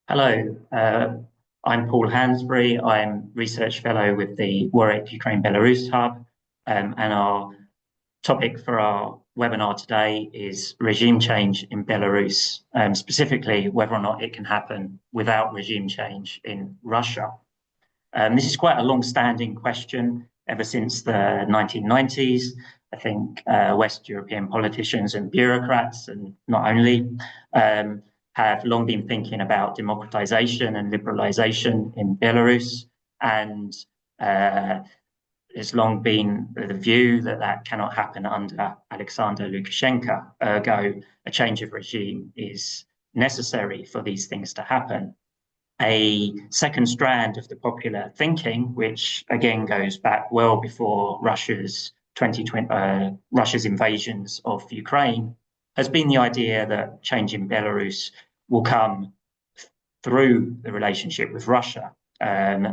Hello, I'm Paul Hansbury. I'm Research Fellow with the Warwick Ukraine-Belarus Hub, and our topic for our webinar today is regime change in Belarus, specifically whether or not it can happen without regime change in Russia. This is quite a long-standing question ever since the 1990s. I think West European politicians and bureaucrats, and not only, have long been thinking about democratization and liberalization in Belarus, and there's long been the view that that cannot happen under Aliaksandra Lukashenko. Ergo, a change of regime is necessary for these things to happen. A second strand of the popular thinking, which again goes back well before Russia's invasions of Ukraine, has been the idea that change in Belarus will come through the relationship with Russia.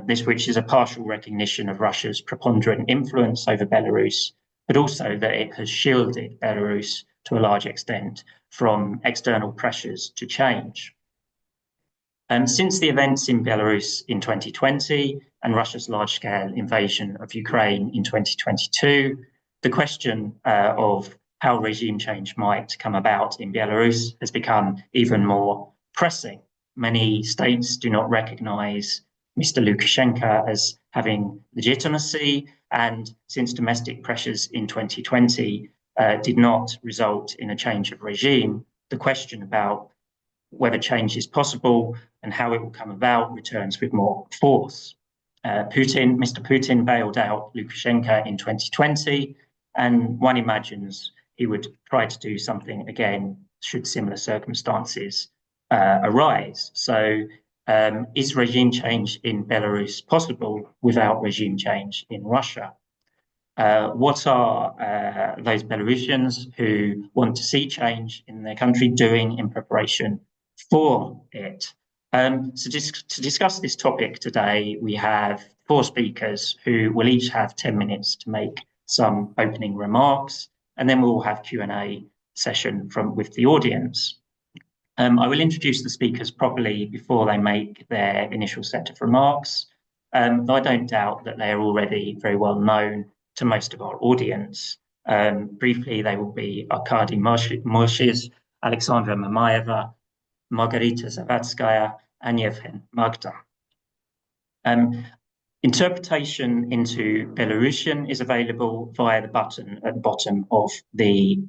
This, which is a partial recognition of Russia's preponderant influence over Belarus, but also that it has shielded Belarus to a large extent from external pressures to change. Since the events in Belarus in 2020 and Russia's large-scale invasion of Ukraine in 2022, the question of how regime change might come about in Belarus has become even more pressing. Many states do not recognize Mr. Lukashenko as having legitimacy, and since domestic pressures in 2020 did not result in a change of regime, the question about whether change is possible and how it will come about returns with more force. Mr. Putin bailed out Lukashenko in 2020, and one imagines he would try to do something again should similar circumstances arise. So is regime change in Belarus possible without regime change in Russia? What are those Belarusians who want to see change in their country doing in preparation for it? So to discuss this topic today, we have four speakers who will each have 10 minutes to make some opening remarks, and then we'll have Q&A session with the audience. I will introduce the speakers properly before they make their initial set of remarks, though I don't doubt that they are already very well known to most of our audience. Briefly, they will be Arkady Moshes, Aliaksandra Mamaeva, Margarita Zavadskaya, and Yevhen Magda. Interpretation into Belarusian is available via the button at the bottom of the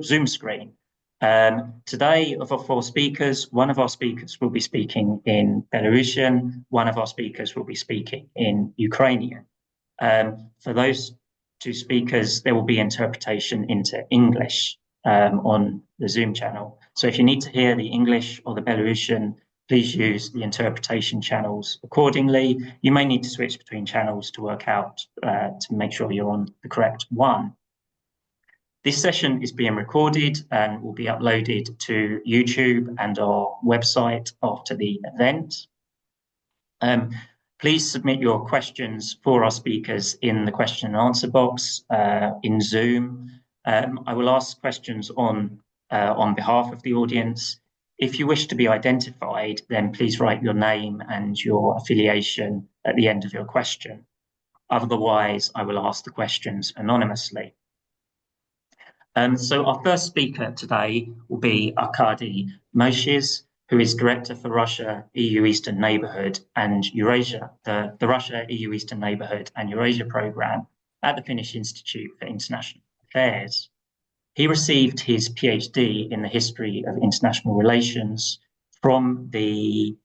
Zoom screen. Today, of our four speakers, one of our speakers will be speaking in Belarusian, one of our speakers will be speaking in Ukrainian. For those two speakers, there will be interpretation into English on the Zoom channel. So if you need to hear the English or the Belarusian, please use the interpretation channels accordingly. You may need to switch between channels to work out, to make sure you're on the correct one. This session is being recorded and will be uploaded to YouTube and our website after the event. Please submit your questions for our speakers in the question and answer box in Zoom. I will ask questions on behalf of the audience. If you wish to be identified, then please write your name and your affiliation at the end of your question. Otherwise, I will ask the questions anonymously. So our first speaker today will be Arkady Moshes, who is Director for Russia, EU Eastern Neighbourhood and Eurasia, the Russia, EU Eastern Neighbourhood and Eurasia Programme at the Finnish Institute for International Affairs. He received his PhD in the history of international relations from the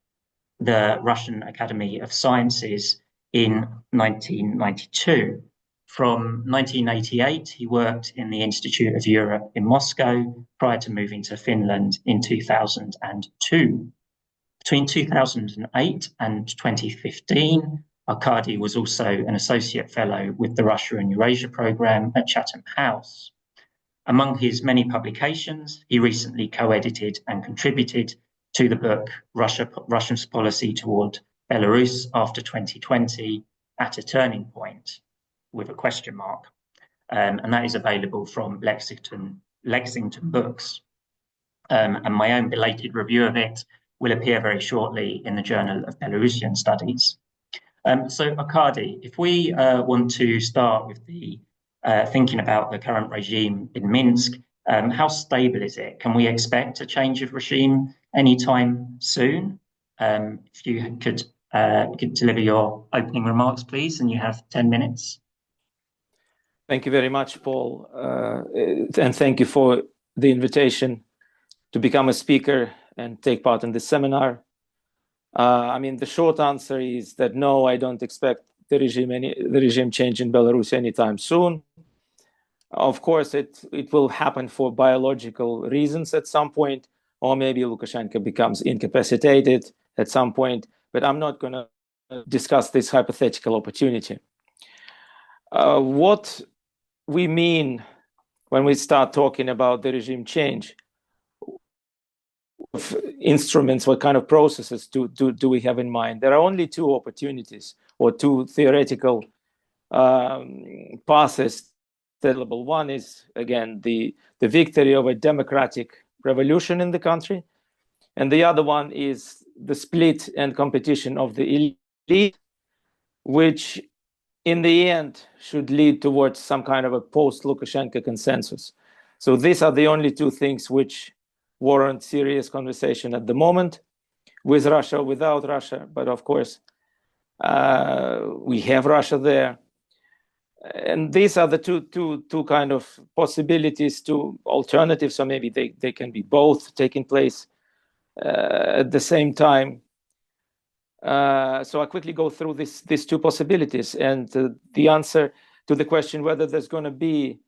Russian Academy of Sciences in 1992. From 1988, he worked in the Institute of Europe in Moscow prior to moving to Finland in 2002. Between 2008 and 2015, Arkady was also an associate fellow with the Russia and Eurasia Programme at Chatham House. Among his many publications, he recently co-edited and contributed to the book Russia's Policy Toward Belarus After 2020 at a Turning Point, with a question mark. And that is available from Lexington Books. And my own belated review of it will appear very shortly in the Journal of Belarusian Studies. So, Arkady, if we want to start with the thinking about the current regime in Minsk, how stable is it? Can we expect a change of regime anytime soon? If you could deliver your opening remarks, please, and you have 10 minutes. Thank you very much, Paul, and thank you for the invitation to become a speaker and take part in this seminar. I mean, the short answer is that no, I don't expect the regime change in Belarus anytime soon. Of course, it will happen for biological reasons at some point, or maybe Lukashenko becomes incapacitated at some point, but I'm not going to discuss this hypothetical opportunity. What we mean when we start talking about the regime change, instruments, what kind of processes do we have in mind? There are only two opportunities or two theoretical paths available. One is, again, the victory of a democratic revolution in the country, and the other one is the split and competition of the elite, which in the end should lead towards some kind of a post-Lukashenko consensus. So these are the only two things which warrant serious conversation at the moment, with Russia or without Russia. But of course, we have Russia there. And these are the two kind of possibilities, two alternatives, or maybe they can be both taking place at the same time. So I quickly go through these two possibilities, and the answer to the question whether there's going to be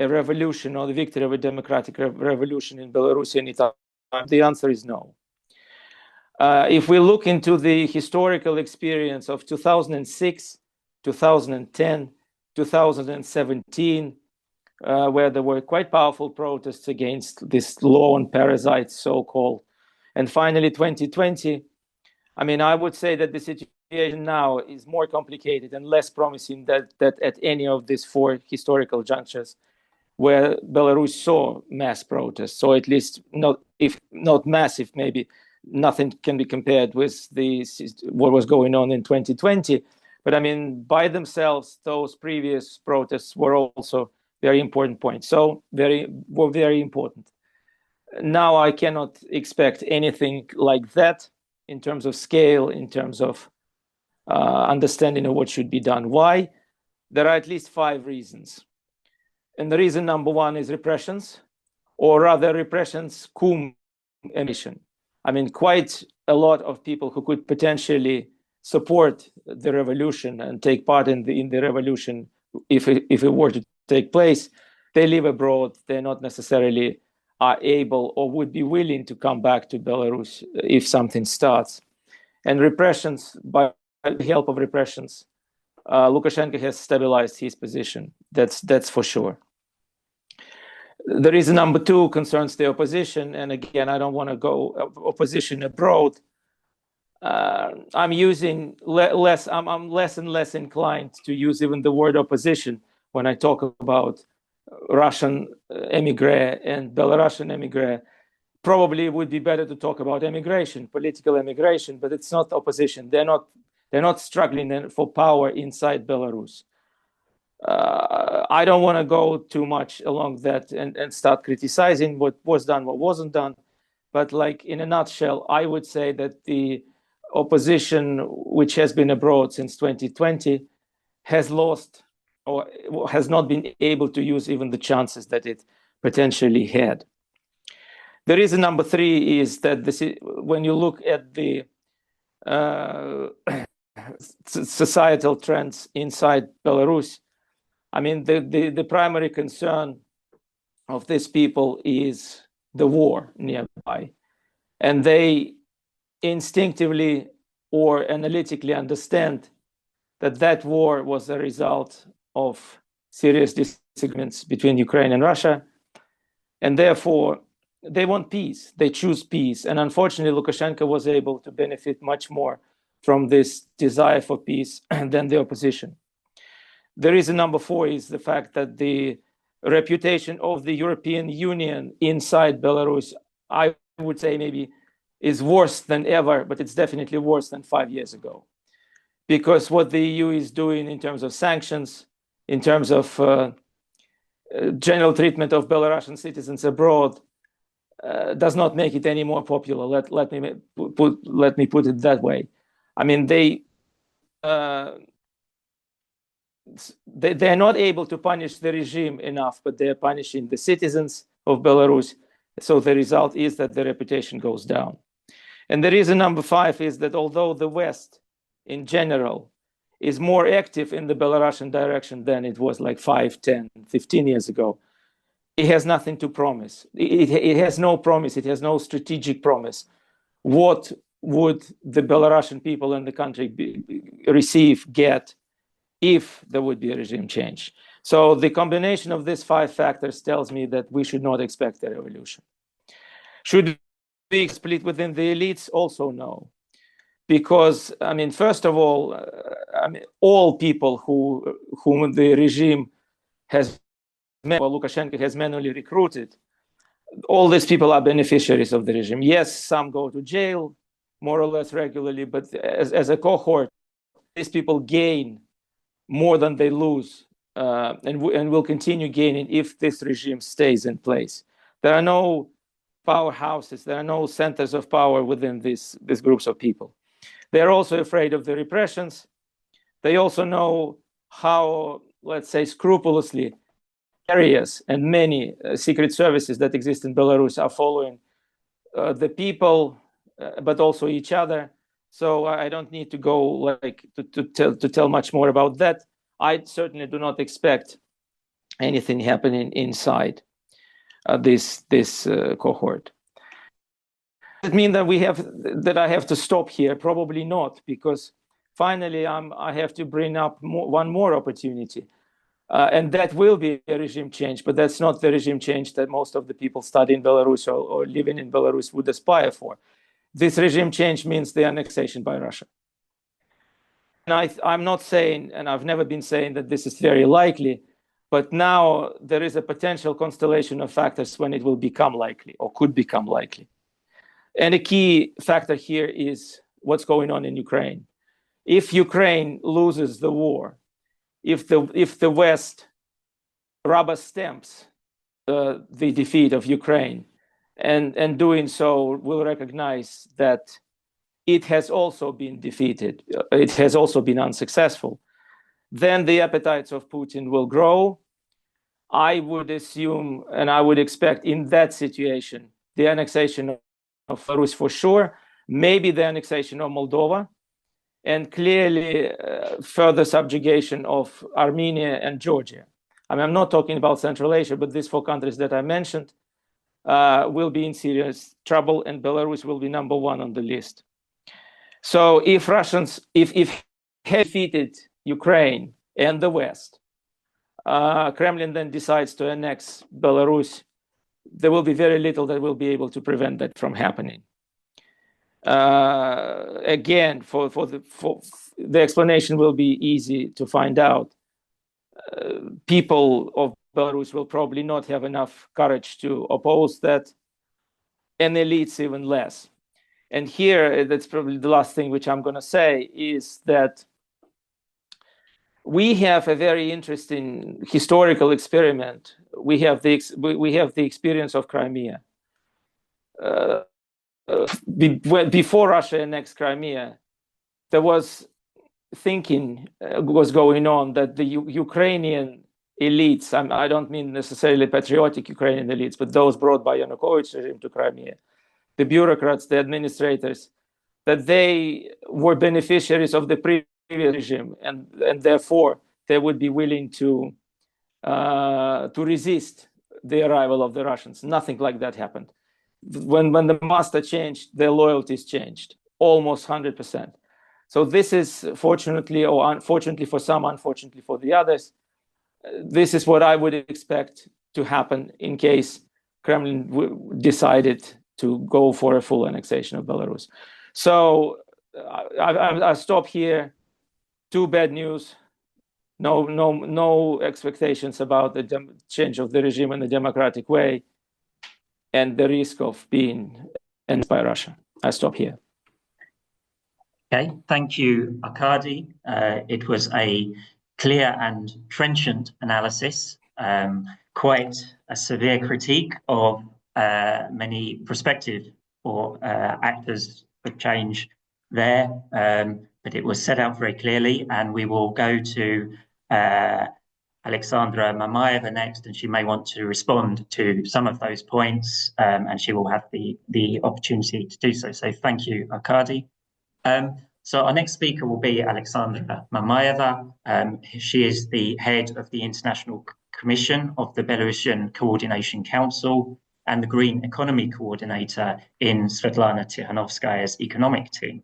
a revolution or the victory of a democratic revolution in Belarus anytime, the answer is no. If we look into the historical experience of 2006, 2010, 2017, where there were quite powerful protests against this law on parasites, so-called, and finally 2020, I mean, I would say that the situation now is more complicated and less promising that at any of these four historical junctures where Belarus saw mass protests, or at least not, if not massive, maybe nothing can be compared with what was going on in 2020. But I mean, by themselves, those previous protests were also very important points. So were very important. Now I cannot expect anything like that in terms of scale, in terms of understanding of what should be done. Why? There are at least 5 reasons. And the reason number 1 is repressions, or rather repressions cum emission. I mean, quite a lot of people who could potentially support the revolution and take part in the revolution, if it were to take place, they live abroad. They're not necessarily are able or would be willing to come back to Belarus if something starts. And repressions, by the help of repressions, Lukashenko has stabilized his position. That's for sure. The reason number 2 concerns the opposition. And again, I don't want to go opposition abroad. I'm using I'm less and less inclined to use even the word opposition when I talk about Russian emigre and Belarusian emigre. Probably it would be better to talk about emigration, political emigration, but it's not opposition. They're not struggling for power inside Belarus. I don't want to go too much along that and start criticizing what was done, what wasn't done. But like in a nutshell, I would say that the opposition, which has been abroad since 2020, has lost or has not been able to use even the chances that it potentially had. The reason number 3 is that when you look at the societal trends inside Belarus, I mean, the primary concern of these people is the war nearby. And they instinctively or analytically understand that war was a result of serious disagreements between Ukraine and Russia. And therefore, they want peace. They choose peace. And unfortunately, Lukashenko was able to benefit much more from this desire for peace than the opposition. The reason number 4 is the fact that the reputation of the European Union inside Belarus, I would say maybe is worse than ever, but it's definitely worse than 5 years ago. Because what the EU is doing in terms of sanctions, in terms of general treatment of Belarusian citizens abroad, does not make it any more popular. Let me put it that way. I mean, they're not able to punish the regime enough, but they're punishing the citizens of Belarus. So the result is that the reputation goes down. And the reason number 5 is that although the West in general is more active in the Belarusian direction than it was like 5, 10, 15 years ago, it has nothing to promise. It has no promise. It has no strategic promise. What would the Belarusian people in the country get if there would be a regime change? So the combination of these 5 factors tells me that we should not expect a revolution. Should we split within the elites? Also no. Because, I mean, first of all, all people whom the regime has, or Lukashenko has manually recruited, all these people are beneficiaries of the regime. Yes, some go to jail more or less regularly, but as a cohort, these people gain more than they lose, and will continue gaining if this regime stays in place. There are no powerhouses, there are no centers of power within these groups of people. They're also afraid of the repressions. They also know how, let's say, scrupulously areas and many secret services that exist in Belarus are following the people, but also each other. So I don't need to go like to tell much more about that. I certainly do not expect anything happening inside this cohort. Does it mean that I have to stop here? Probably not, because finally I have to bring up one more opportunity. And that will be a regime change, but that's not the regime change that most of the people studying Belarus or living in Belarus would aspire for. This regime change means the annexation by Russia. And I'm not saying, and I've never been saying that this is very likely, but now there is a potential constellation of factors when it will become likely or could become likely. And a key factor here is what's going on in Ukraine. If Ukraine loses the war, if the West rubber stamps the defeat of Ukraine, and doing so will recognize that it has also been defeated, it has also been unsuccessful, then the appetites of Putin will grow. I would assume, and I would expect in that situation, the annexation of Belarus for sure, maybe the annexation of Moldova, and clearly further subjugation of Armenia and Georgia. I mean, I'm not talking about Central Asia, but these 4 countries that I mentioned will be in serious trouble, and Belarus will be number 1 on the list. So if Russians, if defeated Ukraine and the West, Kremlin then decides to annex Belarus, there will be very little that will be able to prevent that from happening. Again, for the explanation will be easy to find out. People of Belarus will probably not have enough courage to oppose that, and elites even less. And here, that's probably the last thing which I'm going to say, is that we have a very interesting historical experiment. We have the experience of Crimea. Before Russia annexed Crimea, there was thinking was going on that the Ukrainian elites, I don't mean necessarily patriotic Ukrainian elites, but those brought by Yanukovych regime to Crimea, the bureaucrats, the administrators, that they were beneficiaries of the previous regime, and therefore they would be willing to resist the arrival of the Russians. Nothing like that happened. When the master changed, their loyalties changed, almost 100%. So this is, fortunately or unfortunately for some, unfortunately for the others, this is what I would expect to happen in case Kremlin decided to go for a full annexation of Belarus. So I stop here. 2 bad news. No expectations about the change of the regime in a democratic way, and the risk of being annexed by Russia. I stop here. Okay, thank you, Arkady. It was a clear and trenchant analysis, quite a severe critique of many prospective or actors of change there, but it was set out very clearly, and we will go to Aliaksandra Mamaeva next, and she may want to respond to some of those points, and she will have the opportunity to do so. So thank you, Arkady. So our next speaker will be Aliaksandra Mamaeva. She is the head of the International Commission of the Belarusian Coordination Council and the Green Economy Coordinator in Svetlana Tikhanovskaya's economic team.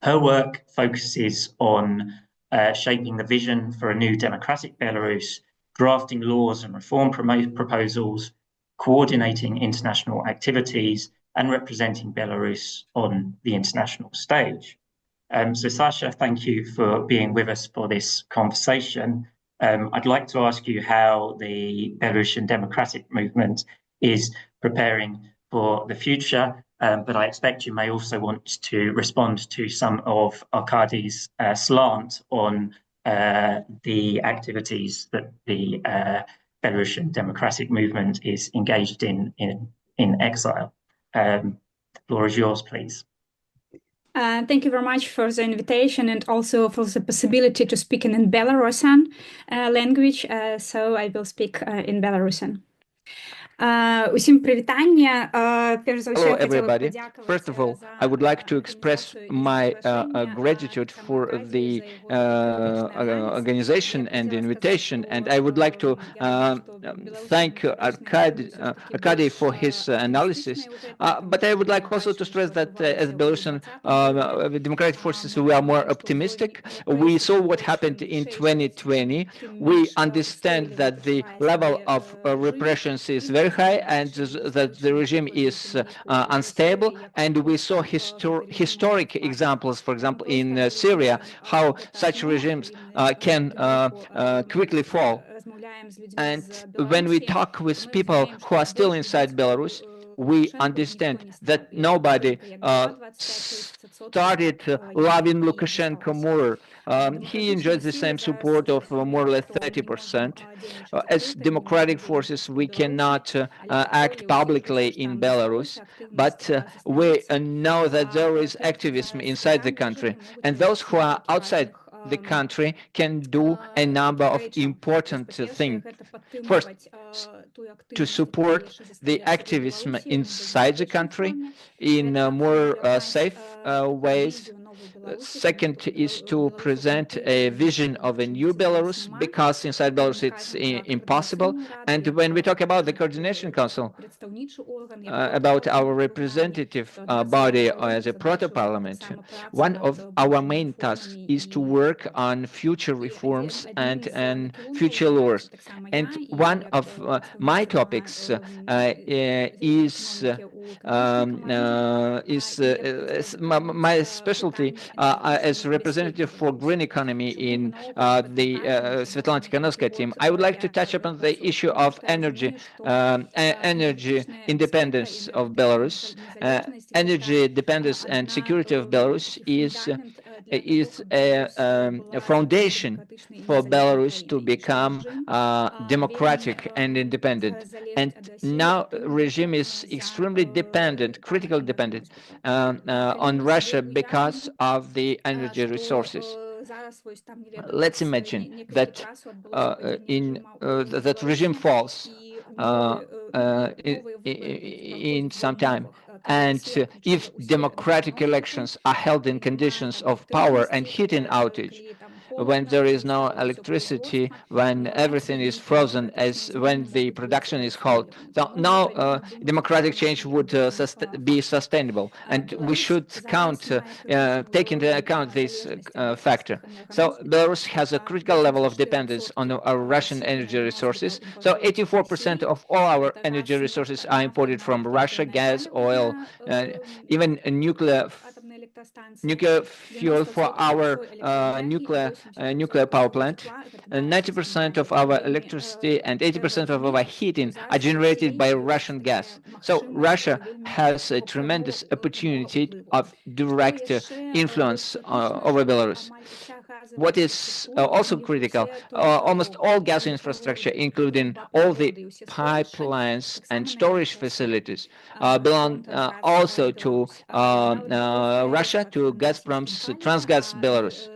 Her work focuses on shaping the vision for a new democratic Belarus, drafting laws and reform proposals, coordinating international activities, and representing Belarus on the international stage. So Sasha, thank you for being with us for this conversation. I'd like to ask you how the Belarusian democratic movement is preparing for the future, but I expect you may also want to respond to some of Arkady's slant on the activities that the Belarusian democratic movement is engaged in exile. The floor is yours, please. Thank you very much for the invitation and also for the possibility to speak in Belarusian language. So I will speak in Belarusian. Hello, everybody. First of all, I would like to express my gratitude for the organization and invitation, and I would like to thank Arkady for his analysis. But I would like also to stress that as Belarusian democratic forces, we are more optimistic. We saw what happened in 2020. We understand that the level of repressions is very high and that the regime is unstable, and we saw historic examples, for example, in Syria, how such regimes can quickly fall. And when we talk with people who are still inside Belarus, we understand that nobody started loving Lukashenko more. He enjoys the same support of more or less 30%. As democratic forces, we cannot act publicly in Belarus, but we know that there is activism inside the country, and those who are outside the country can do a number of important things. First, to support the activism inside the country in more safe ways. Second is to present a vision of a new Belarus, because inside Belarus it's impossible. And when we talk about the Coordination Council, about our representative body as a proto-parliament, one of our main tasks is to work on future reforms and future laws. And one of my topics is my specialty as representative for green economy in the Svetlana Tikhanovskaya team. I would like to touch upon the issue of energy independence of Belarus. Energy dependence and security of Belarus is a foundation for Belarus to become democratic and independent. And now regime is extremely dependent, critically dependent on Russia because of the energy resources. Let's imagine that that regime falls in some time, and if democratic elections are held in conditions of power and heating outage, when there is no electricity, when everything is frozen, as when the production is halted, so no democratic change would be sustainable, and we should take into account this factor. So Belarus has a critical level of dependence on our Russian energy resources. So 84% of all our energy resources are imported from Russia: gas, oil, even nuclear nuclear fuel for our nuclear power plant. 90% of our electricity and 80% of our heating are generated by Russian gas. So Russia has a tremendous opportunity of direct influence over Belarus. What is also critical, almost all gas infrastructure, including all the pipelines and storage facilities, belong also to Russia, to Gazprom's Transgas Belarus.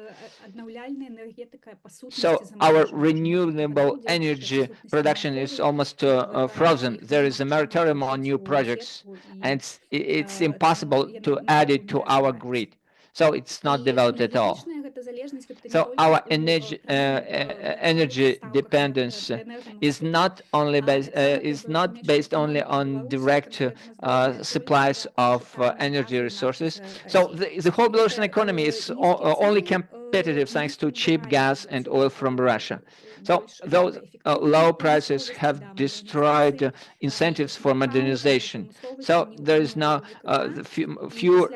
So our renewable energy production is almost frozen. There is a moratorium on new projects, and it's impossible to add it to our grid. So it's not developed at all. So our energy dependence is not based only on direct supplies of energy resources. So the whole Belarusian economy is only competitive thanks to cheap gas and oil from Russia. So those low prices have destroyed incentives for modernization. So there is now few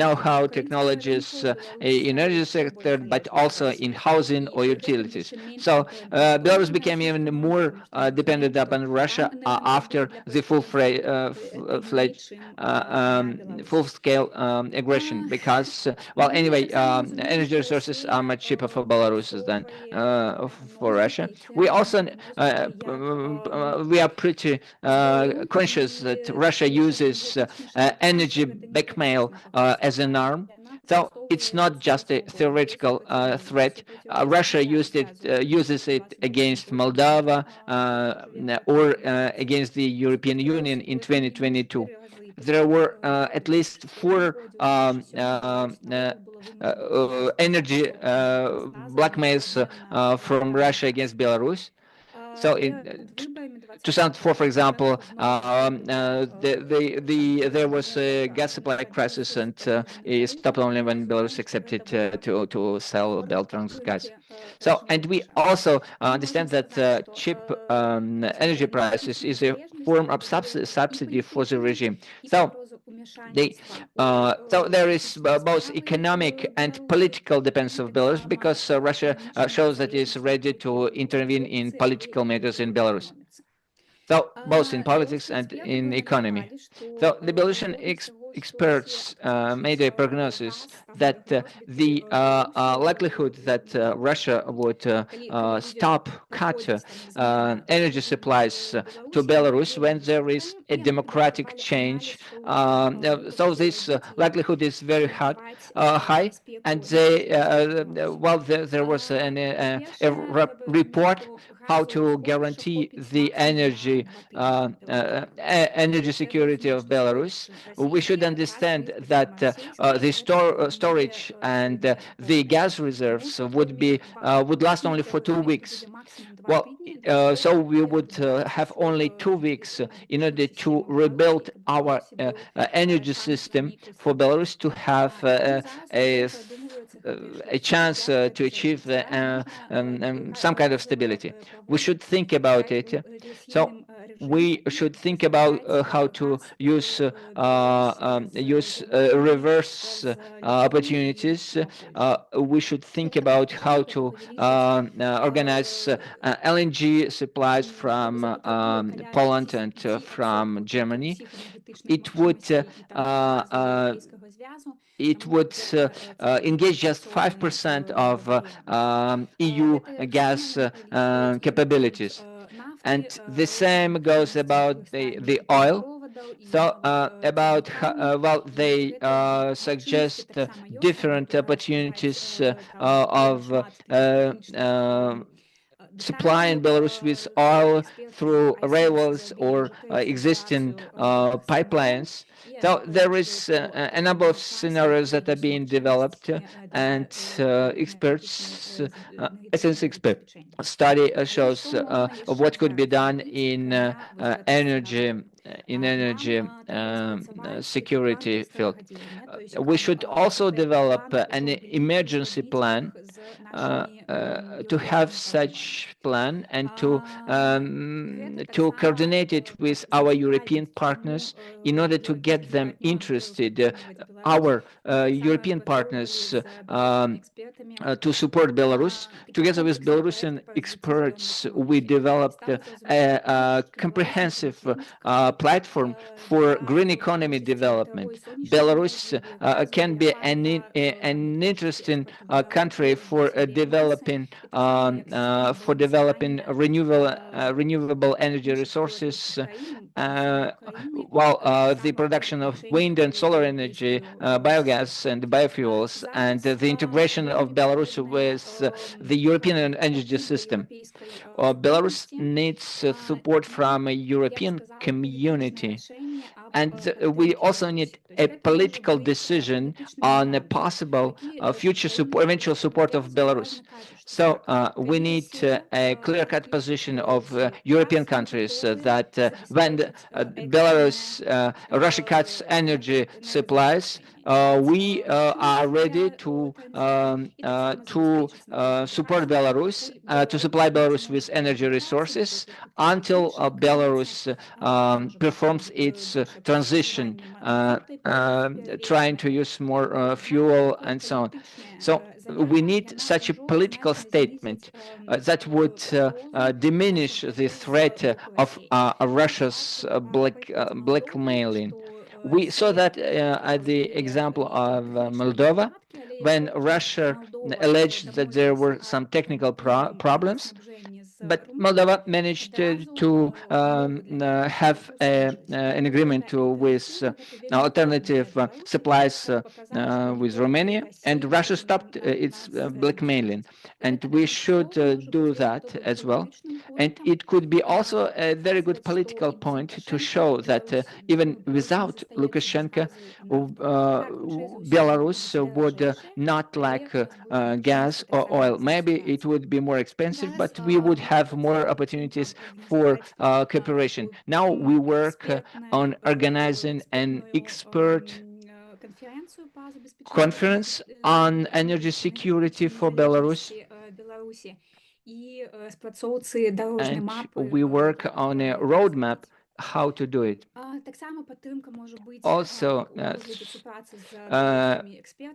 know-how technologies in energy sector, but also in housing or utilities. So Belarus became even more dependent upon Russia after the full-scale aggression, because, well, anyway, energy resources are much cheaper for Belarus than for Russia. We also we are pretty conscious that Russia uses energy blackmail as an arm. So it's not just a theoretical threat. Russia uses it against Moldova or against the European Union in 2022. There were at least 4 energy blackmails from Russia against Belarus. So in 2004, for example, there was a gas supply crisis, and it stopped only when Belarus accepted to sell Transgas. So, and we also understand that cheap energy prices is a form of subsidy for the regime. So there is both economic and political dependence of Belarus, because Russia shows that it is ready to intervene in political matters in Belarus. So both in politics and in economy. So the Belarusian experts made a prognosis that the likelihood that Russia would cut energy supplies to Belarus when there is a democratic change. So this likelihood is very high, and there was a report how to guarantee the energy security of Belarus. We should understand that the storage and the gas reserves would last only for 2 weeks. Well, so we would have only 2 weeks in order to rebuild our energy system for Belarus to have a chance to achieve some kind of stability. We should think about it. So we should think about how to use reverse opportunities. We should think about how to organize LNG supplies from Poland and from Germany. It would engage just 5% of EU gas capabilities. And the same goes about the oil. So they suggest different opportunities of supplying Belarus with oil through railways or existing pipelines. So there is a number of scenarios that are being developed, and experts, study shows of what could be done in energy energy security field. We should also develop an emergency plan to have such plan and to coordinate it with our European partners in order to get them interested. Our European partners to support Belarus. Together with Belarusian experts, we developed a comprehensive platform for green economy development. Belarus can be an interesting country for developing renewable energy resources. While the production of wind and solar energy, biogas and biofuels, and the integration of Belarus with the European energy system. Belarus needs support from a European community. And we also need a political decision on a possible future eventual support of Belarus. So we need a clear-cut position of European countries that when Russia cuts energy supplies, we are ready to support Belarus, to supply Belarus with energy resources until Belarus performs its transition, trying to use more fuel and so on. So we need such a political statement that would diminish the threat of Russia's blackmailing. We saw that at the example of Moldova, when Russia alleged that there were some technical problems, but Moldova managed to have an agreement with alternative supplies with Romania, and Russia stopped its blackmailing. And we should do that as well. And it could be also a very good political point to show that even without Lukashenko, Belarus would not lack gas or oil. Maybe it would be more expensive, but we would have more opportunities for cooperation. Now we work on organizing an expert conference on energy security for Belarus. And we work on a roadmap how to do it. Also,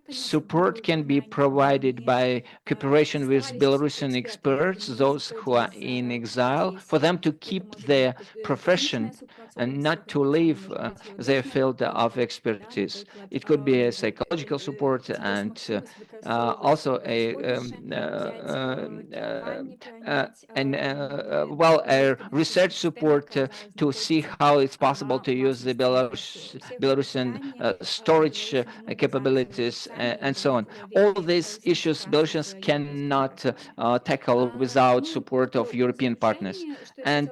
support can be provided by cooperation with Belarusian experts, those who are in exile, for them to keep their profession and not to leave their field of expertise. It could be a psychological support and also a research support to see how it's possible to use the Belarusian storage capabilities and so on. All these issues Belarusians cannot tackle without support of European partners. And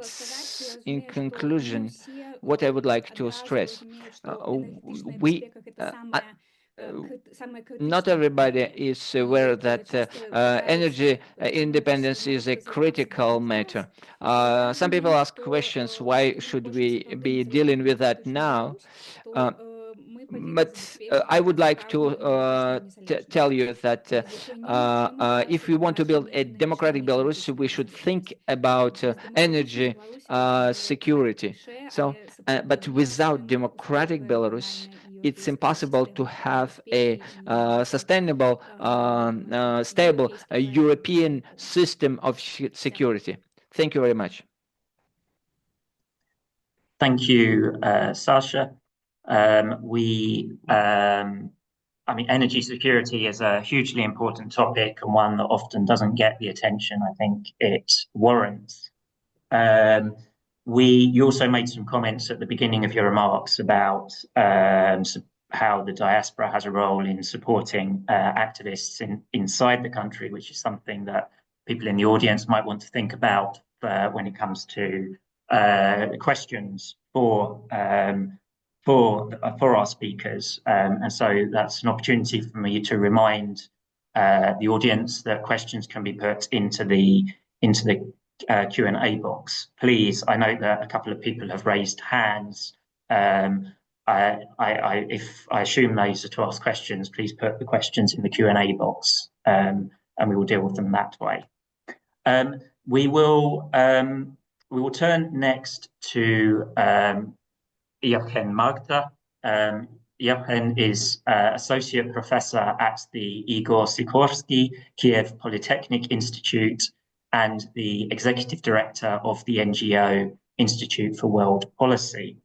in conclusion, what I would like to stress, not everybody is aware that energy independence is a critical matter. Some people ask questions, why should we be dealing with that now? But I would like to tell you that if we want to build a democratic Belarus, we should think about energy security. So, but without democratic Belarus, it's impossible to have a sustainable, stable European system of security. Thank you very much. Thank you, Sasha. Energy security is a hugely important topic and one that often doesn't get the attention I think it warrants. You also made some comments at the beginning of your remarks about how the diaspora has a role in supporting activists inside the country, which is something that people in the audience might want to think about when it comes to questions for our speakers. And so that's an opportunity for me to remind the audience that questions can be put into the Q&A box. Please, I know that a couple of people have raised hands. If I assume those are to ask questions, please put the questions in the Q&A box, and we will deal with them that way. We will turn next to Yevhen Magda. Yevhen is Associate Professor at the Igor Sikorsky Kiev Polytechnic Institute and the Executive Director of the NGO Institute for World Policy.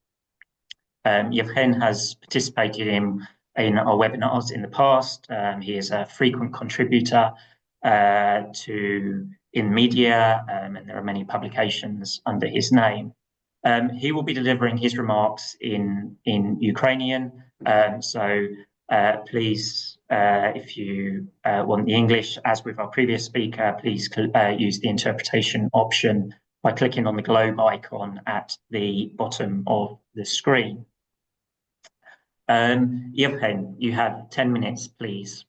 Yevhen has participated in our webinars in the past. He is a frequent contributor in media, and there are many publications under his name. He will be delivering his remarks in Ukrainian, so please, if you want the English, as with our previous speaker, please use the interpretation option by clicking on the globe icon at the bottom of the screen. Yevhen, you have 10 minutes, please.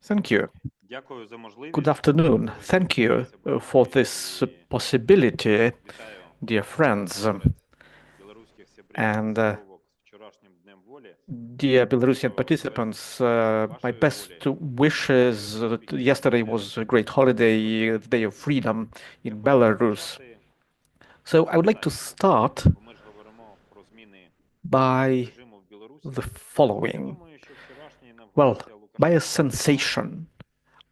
Thank you. Good afternoon. Thank you for this possibility, dear friends, and dear Belarusian participants. My best wishes. Yesterday was a great holiday, the Day of Freedom in Belarus. So I would like to start by the following. Well, by a sensation,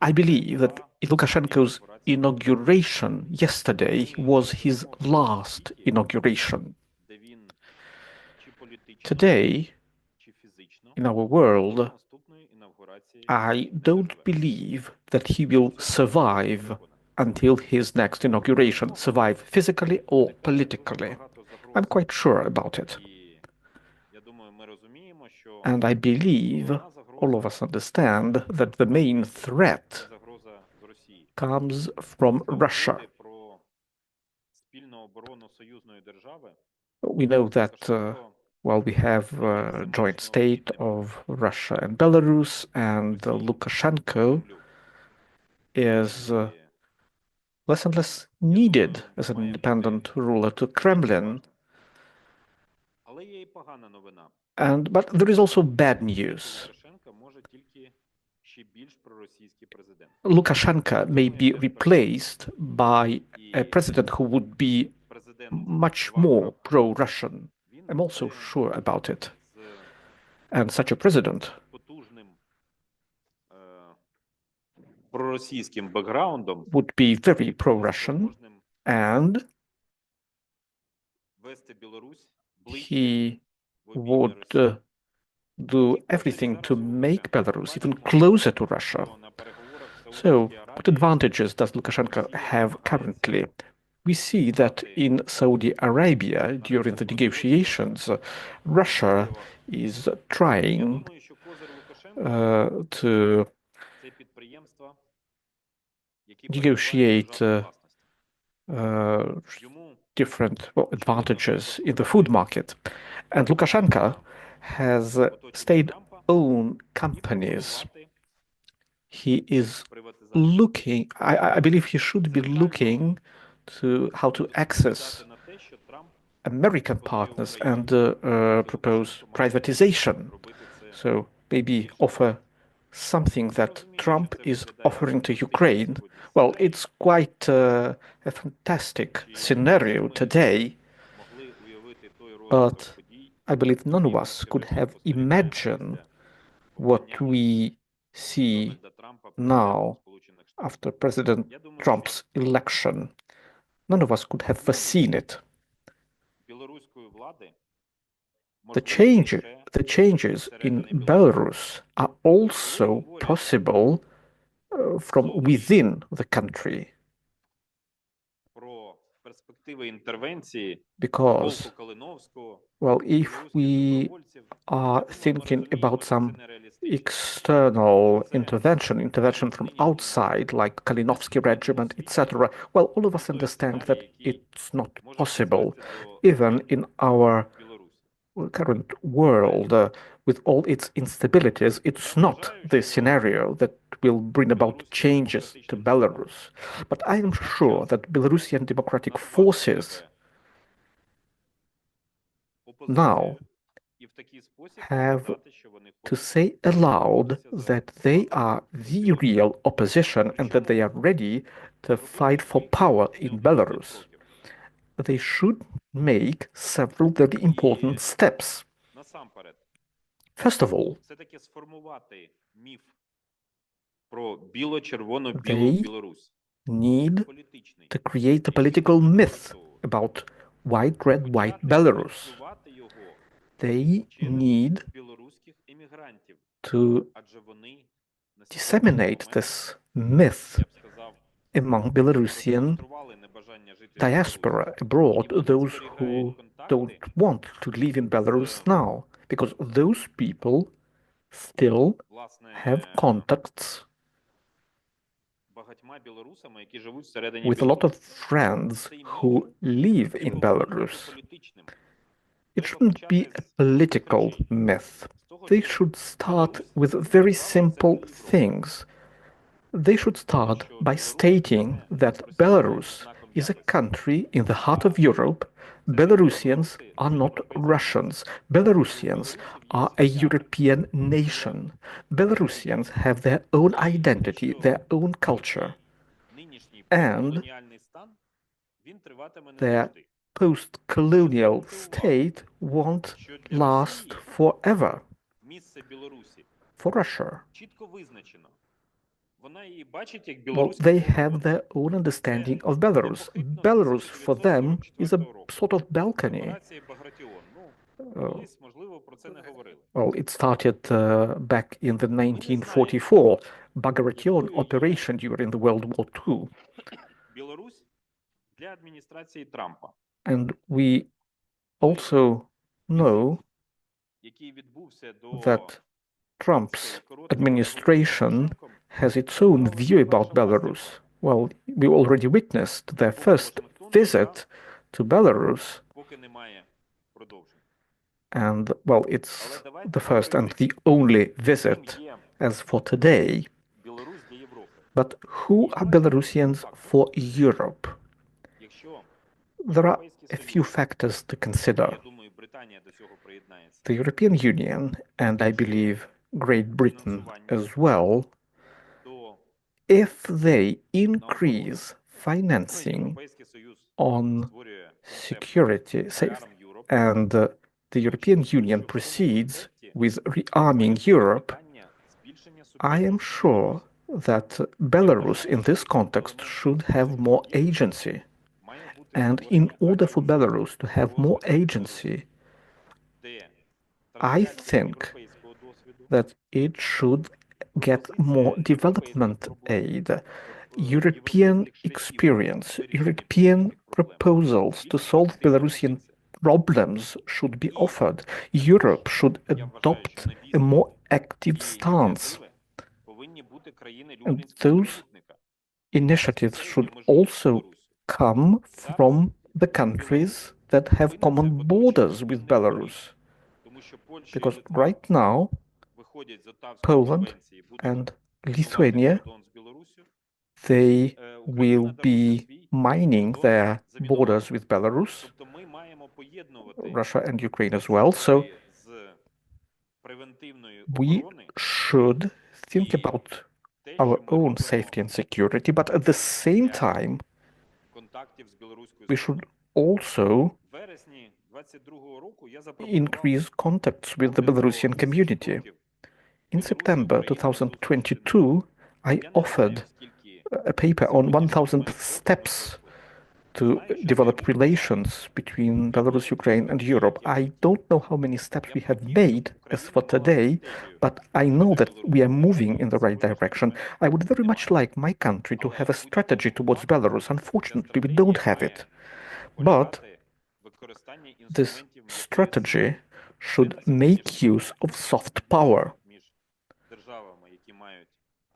I believe that Lukashenko's inauguration yesterday was his last inauguration. Today, in our world, I don't believe that he will survive until his next inauguration, survive physically or politically. I'm quite sure about it. And I believe all of us understand that the main threat comes from Russia. We know that, well, we have a joint state of Russia and Belarus, and Lukashenko is less and less needed as an independent ruler to Kremlin. But there is also bad news. Lukashenko may be replaced by a president who would be much more pro-Russian. I'm also sure about it. And such a president would be very pro-Russian, and he would do everything to make Belarus even closer to Russia. So, what advantages does Lukashenko have currently? We see that in Saudi Arabia, during the negotiations, Russia is trying to negotiate different advantages in the food market. And Lukashenko has state-owned companies. He is looking, I believe he should be looking to how to access American partners and propose privatization. So maybe offer something that Trump is offering to Ukraine. Well, it's quite a fantastic scenario today, but I believe none of us could have imagined what we see now after President Trump's election. None of us could have foreseen it. The changes in Belarus are also possible from within the country. Because, well, if we are thinking about some external intervention from outside, like Kalinovsky regiment, etc., well, all of us understand that it's not possible, even in our current world, with all its instabilities, it's not the scenario that will bring about changes to Belarus. But I am sure that Belarusian democratic forces now have to say aloud that they are the real opposition and that they are ready to fight for power in Belarus. They should make several very important steps. First of all, they need to create a political myth about white, red, white Belarus. They need to disseminate this myth among Belarusian diaspora abroad, those who don't want to live in Belarus now, because those people still have contacts with a lot of friends who live in Belarus. It shouldn't be a political myth. They should start with very simple things. They should start by stating that Belarus is a country in the heart of Europe. Belarusians are not Russians. Belarusians are a European nation. Belarusians have their own identity, their own culture, and their post-colonial state won't last forever for Russia. Well, they have their own understanding of Belarus. Belarus, for them, is a sort of balcony. Well, it started back in the 1944 Bagration operation during the World War II. And we also know that Trump's administration has its own view about Belarus. Well, we already witnessed their first visit to Belarus. And, well, it's the first and the only visit as for today. But who are Belarusians for Europe? There are a few factors to consider. The European Union, and I believe Great Britain as well, if they increase financing on security, and the European Union proceeds with rearming Europe, I am sure that Belarus in this context should have more agency. And in order for Belarus to have more agency, I think that it should get more development aid, European experience, European proposals to solve Belarusian problems should be offered. Europe should adopt a more active stance. And those initiatives should also come from the countries that have common borders with Belarus. Because right now, Poland and Lithuania, they will be mining their borders with Belarus, Russia and Ukraine as well. So we should think about our own safety and security, but at the same time, we should also increase contacts with the Belarusian community. In September 2022, I offered a paper on 1,000 steps to develop relations between Belarus, Ukraine, and Europe. I don't know how many steps we have made as for today, but I know that we are moving in the right direction. I would very much like my country to have a strategy towards Belarus. Unfortunately, we don't have it. But this strategy should make use of soft power.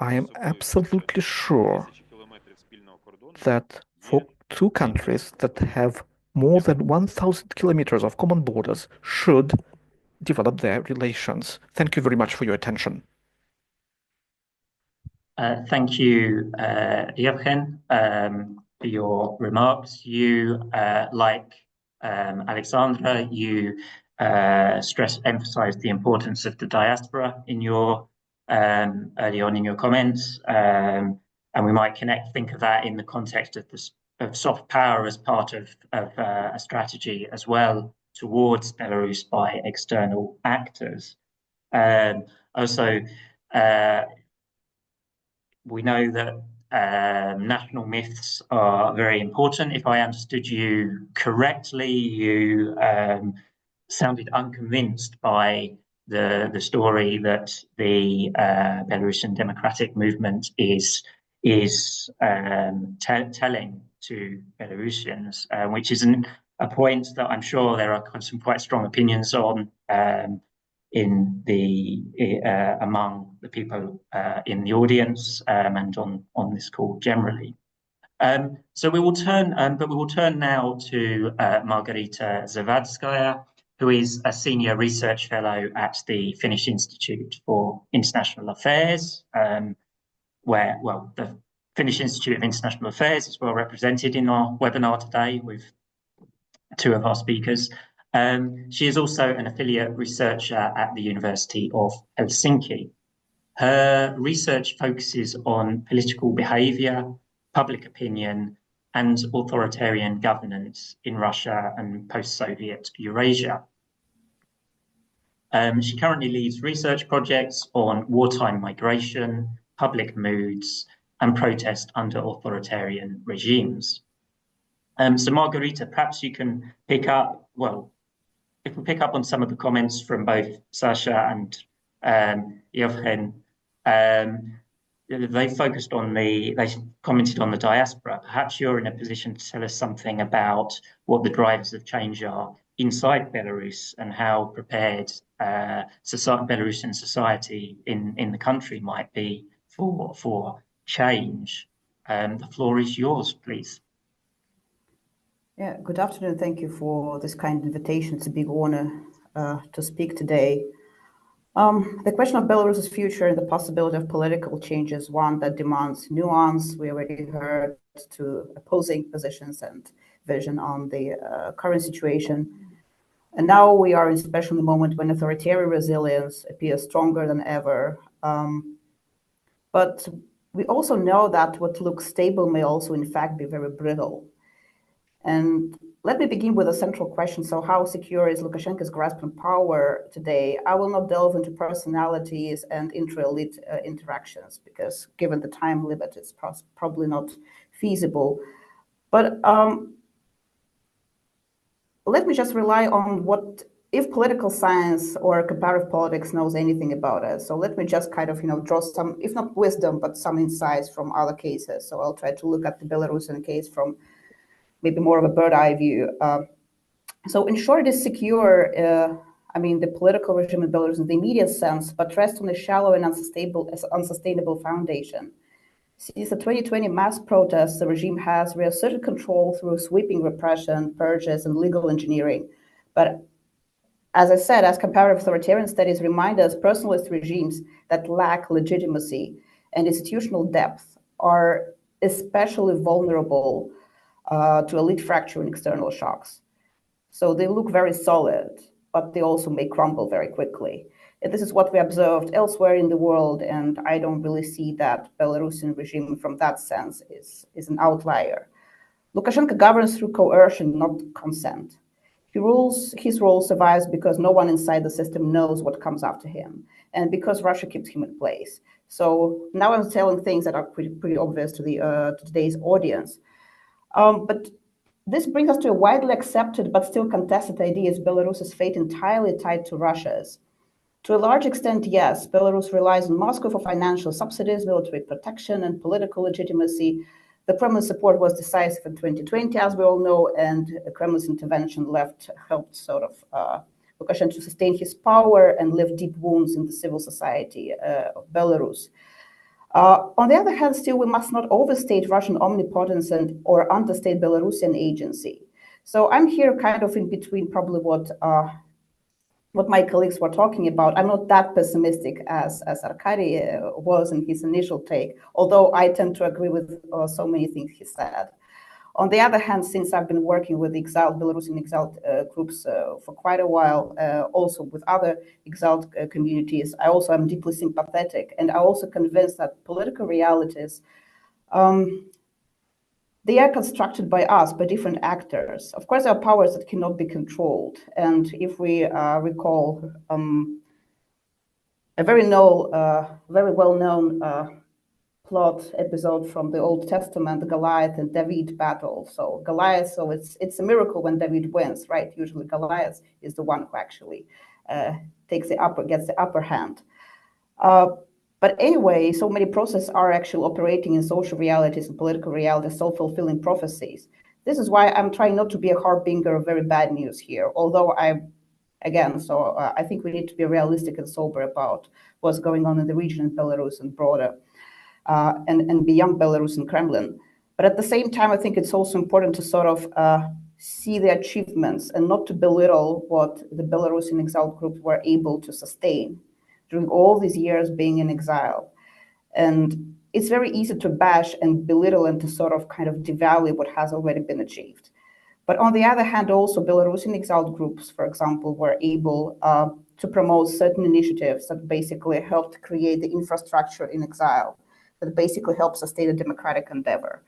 I am absolutely sure that for two countries that have more than 1,000 kilometers of common borders should develop their relations. Thank you very much for your attention. Thank you, Yevhen, for your remarks. You, like Aliaksandra, you emphasized the importance of the diaspora in your early on in your comments, and we might think of that in the context of soft power as part of a strategy as well towards Belarus by external actors. Also, we know that national myths are very important. If I understood you correctly, you sounded unconvinced by the story that the Belarusian democratic movement is telling to Belarusians, which is a point that I'm sure there are some quite strong opinions on among the people in the audience and on this call generally. So we will turn now to Margarita Zavadskaya, who is a senior research fellow at the Finnish Institute for International Affairs, where the Finnish Institute of International Affairs is well represented in our webinar today with two of our speakers. She is also an affiliate researcher at the University of Helsinki. Her research focuses on political behavior, public opinion, and authoritarian governance in Russia and post-Soviet Eurasia. She currently leads research projects on wartime migration, public moods, and protest under authoritarian regimes. So Margarita, perhaps you can pick up, if we pick up on some of the comments from both Sasha and Yevhen, they commented on the diaspora. Perhaps you're in a position to tell us something about what the drivers of change are inside Belarus and how prepared Belarusian society in the country might be for change. The floor is yours, please. Yeah, good afternoon. Thank you for this kind invitation. It's a big honor to speak today. The question of Belarus's future and the possibility of political change is one that demands nuance. We already heard to opposing positions and vision on the current situation. And now we are especially in a moment when authoritarian resilience appears stronger than ever. But we also know that what looks stable may also in fact be very brittle. And let me begin with a central question. So how secure is Lukashenko's grasp on power today? I will not delve into personalities and intra-elite interactions because given the time limit, it's probably not feasible. But let me just rely on if political science or comparative politics knows anything about it. So let me just kind of, draw some, if not wisdom, but some insights from other cases. So I'll try to look at the Belarusian case from maybe more of a bird eye view. So in short, it is secure. The political regime in Belarus in the immediate sense, but rests on a shallow and unsustainable foundation. Since the 2020 mass protests, the regime has reasserted control through sweeping repression, purges, and legal engineering. But as I said, as comparative authoritarian studies remind us, personalist regimes that lack legitimacy and institutional depth are especially vulnerable to elite fracture and external shocks. So they look very solid, but they also may crumble very quickly. And this is what we observed elsewhere in the world, and I don't really see that Belarusian regime from that sense is an outlier. Lukashenko governs through coercion, not consent. His role survives because no one inside the system knows what comes after him, and because Russia keeps him in place. So now I'm telling things that are pretty obvious to today's audience. But this brings us to a widely accepted but still contested idea: is Belarus's fate entirely tied to Russia's? To a large extent, yes. Belarus relies on Moscow for financial subsidies, military protection, and political legitimacy. The Kremlin's support was decisive in 2020, as we all know, and Kremlin's intervention helped sort of Lukashenko to sustain his power and live deep wounds in the civil society of Belarus. On the other hand, still, we must not overstate Russian omnipotence or understate Belarusian agency. So I'm here kind of in between probably what what my colleagues were talking about, I'm not that pessimistic as Arkady was in his initial take, although I tend to agree with so many things he said. On the other hand, since I've been working with Belarusian exiled groups for quite a while, also with other exiled communities, I also am deeply sympathetic, and I'm also convinced that political realities, they are constructed by us, by different actors. Of course, there are powers that cannot be controlled. And if we recall a very well-known plot episode from the Old Testament, the Goliath and David battle. So Goliath, so it's a miracle when David wins, right? Usually Goliath is the one who actually gets the upper hand. But anyway, so many processes are actually operating in social realities and political realities, self-fulfilling prophecies. This is why I'm trying not to be a harbinger of very bad news here, although I think we need to be realistic and sober about what's going on in the region in Belarus and broader, and beyond Belarus and Kremlin. But at the same time, I think it's also important to sort of see the achievements and not to belittle what the Belarusian exiled groups were able to sustain during all these years being in exile. And it's very easy to bash and belittle and to sort of kind of devalue what has already been achieved. But on the other hand, also Belarusian exiled groups, for example, were able to promote certain initiatives that basically helped create the infrastructure in exile, that basically helped sustain a democratic endeavor.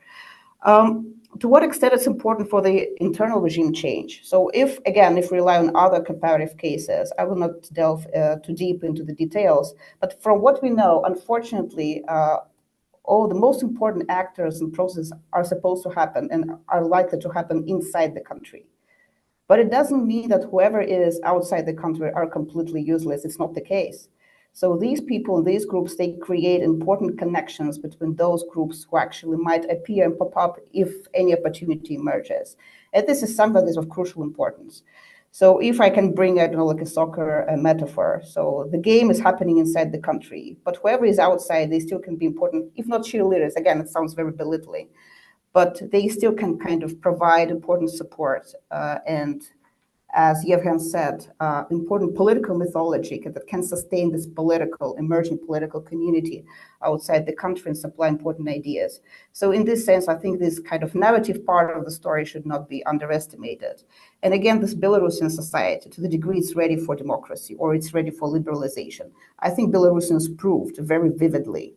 To what extent it's important for the internal regime change? So if we rely on other comparative cases, I will not delve too deep into the details, but from what we know, unfortunately, all the most important actors and processes are supposed to happen and are likely to happen inside the country. But it doesn't mean that whoever is outside the country are completely useless. It's not the case. So these people in these groups, they create important connections between those groups who actually might appear and pop up if any opportunity emerges. And this is something that is of crucial importance. So if I can bring, I don't know, like a soccer metaphor. So the game is happening inside the country, but whoever is outside, they still can be important, if not cheerleaders. Again, it sounds very belittling, but they still can kind of provide important support and, as Yevhen said, important political mythology that can sustain this emerging political community outside the country and supply important ideas. So in this sense, I think this kind of narrative part of the story should not be underestimated. And again, this Belarusian society, to the degree it's ready for democracy or it's ready for liberalization, I think Belarusians proved very vividly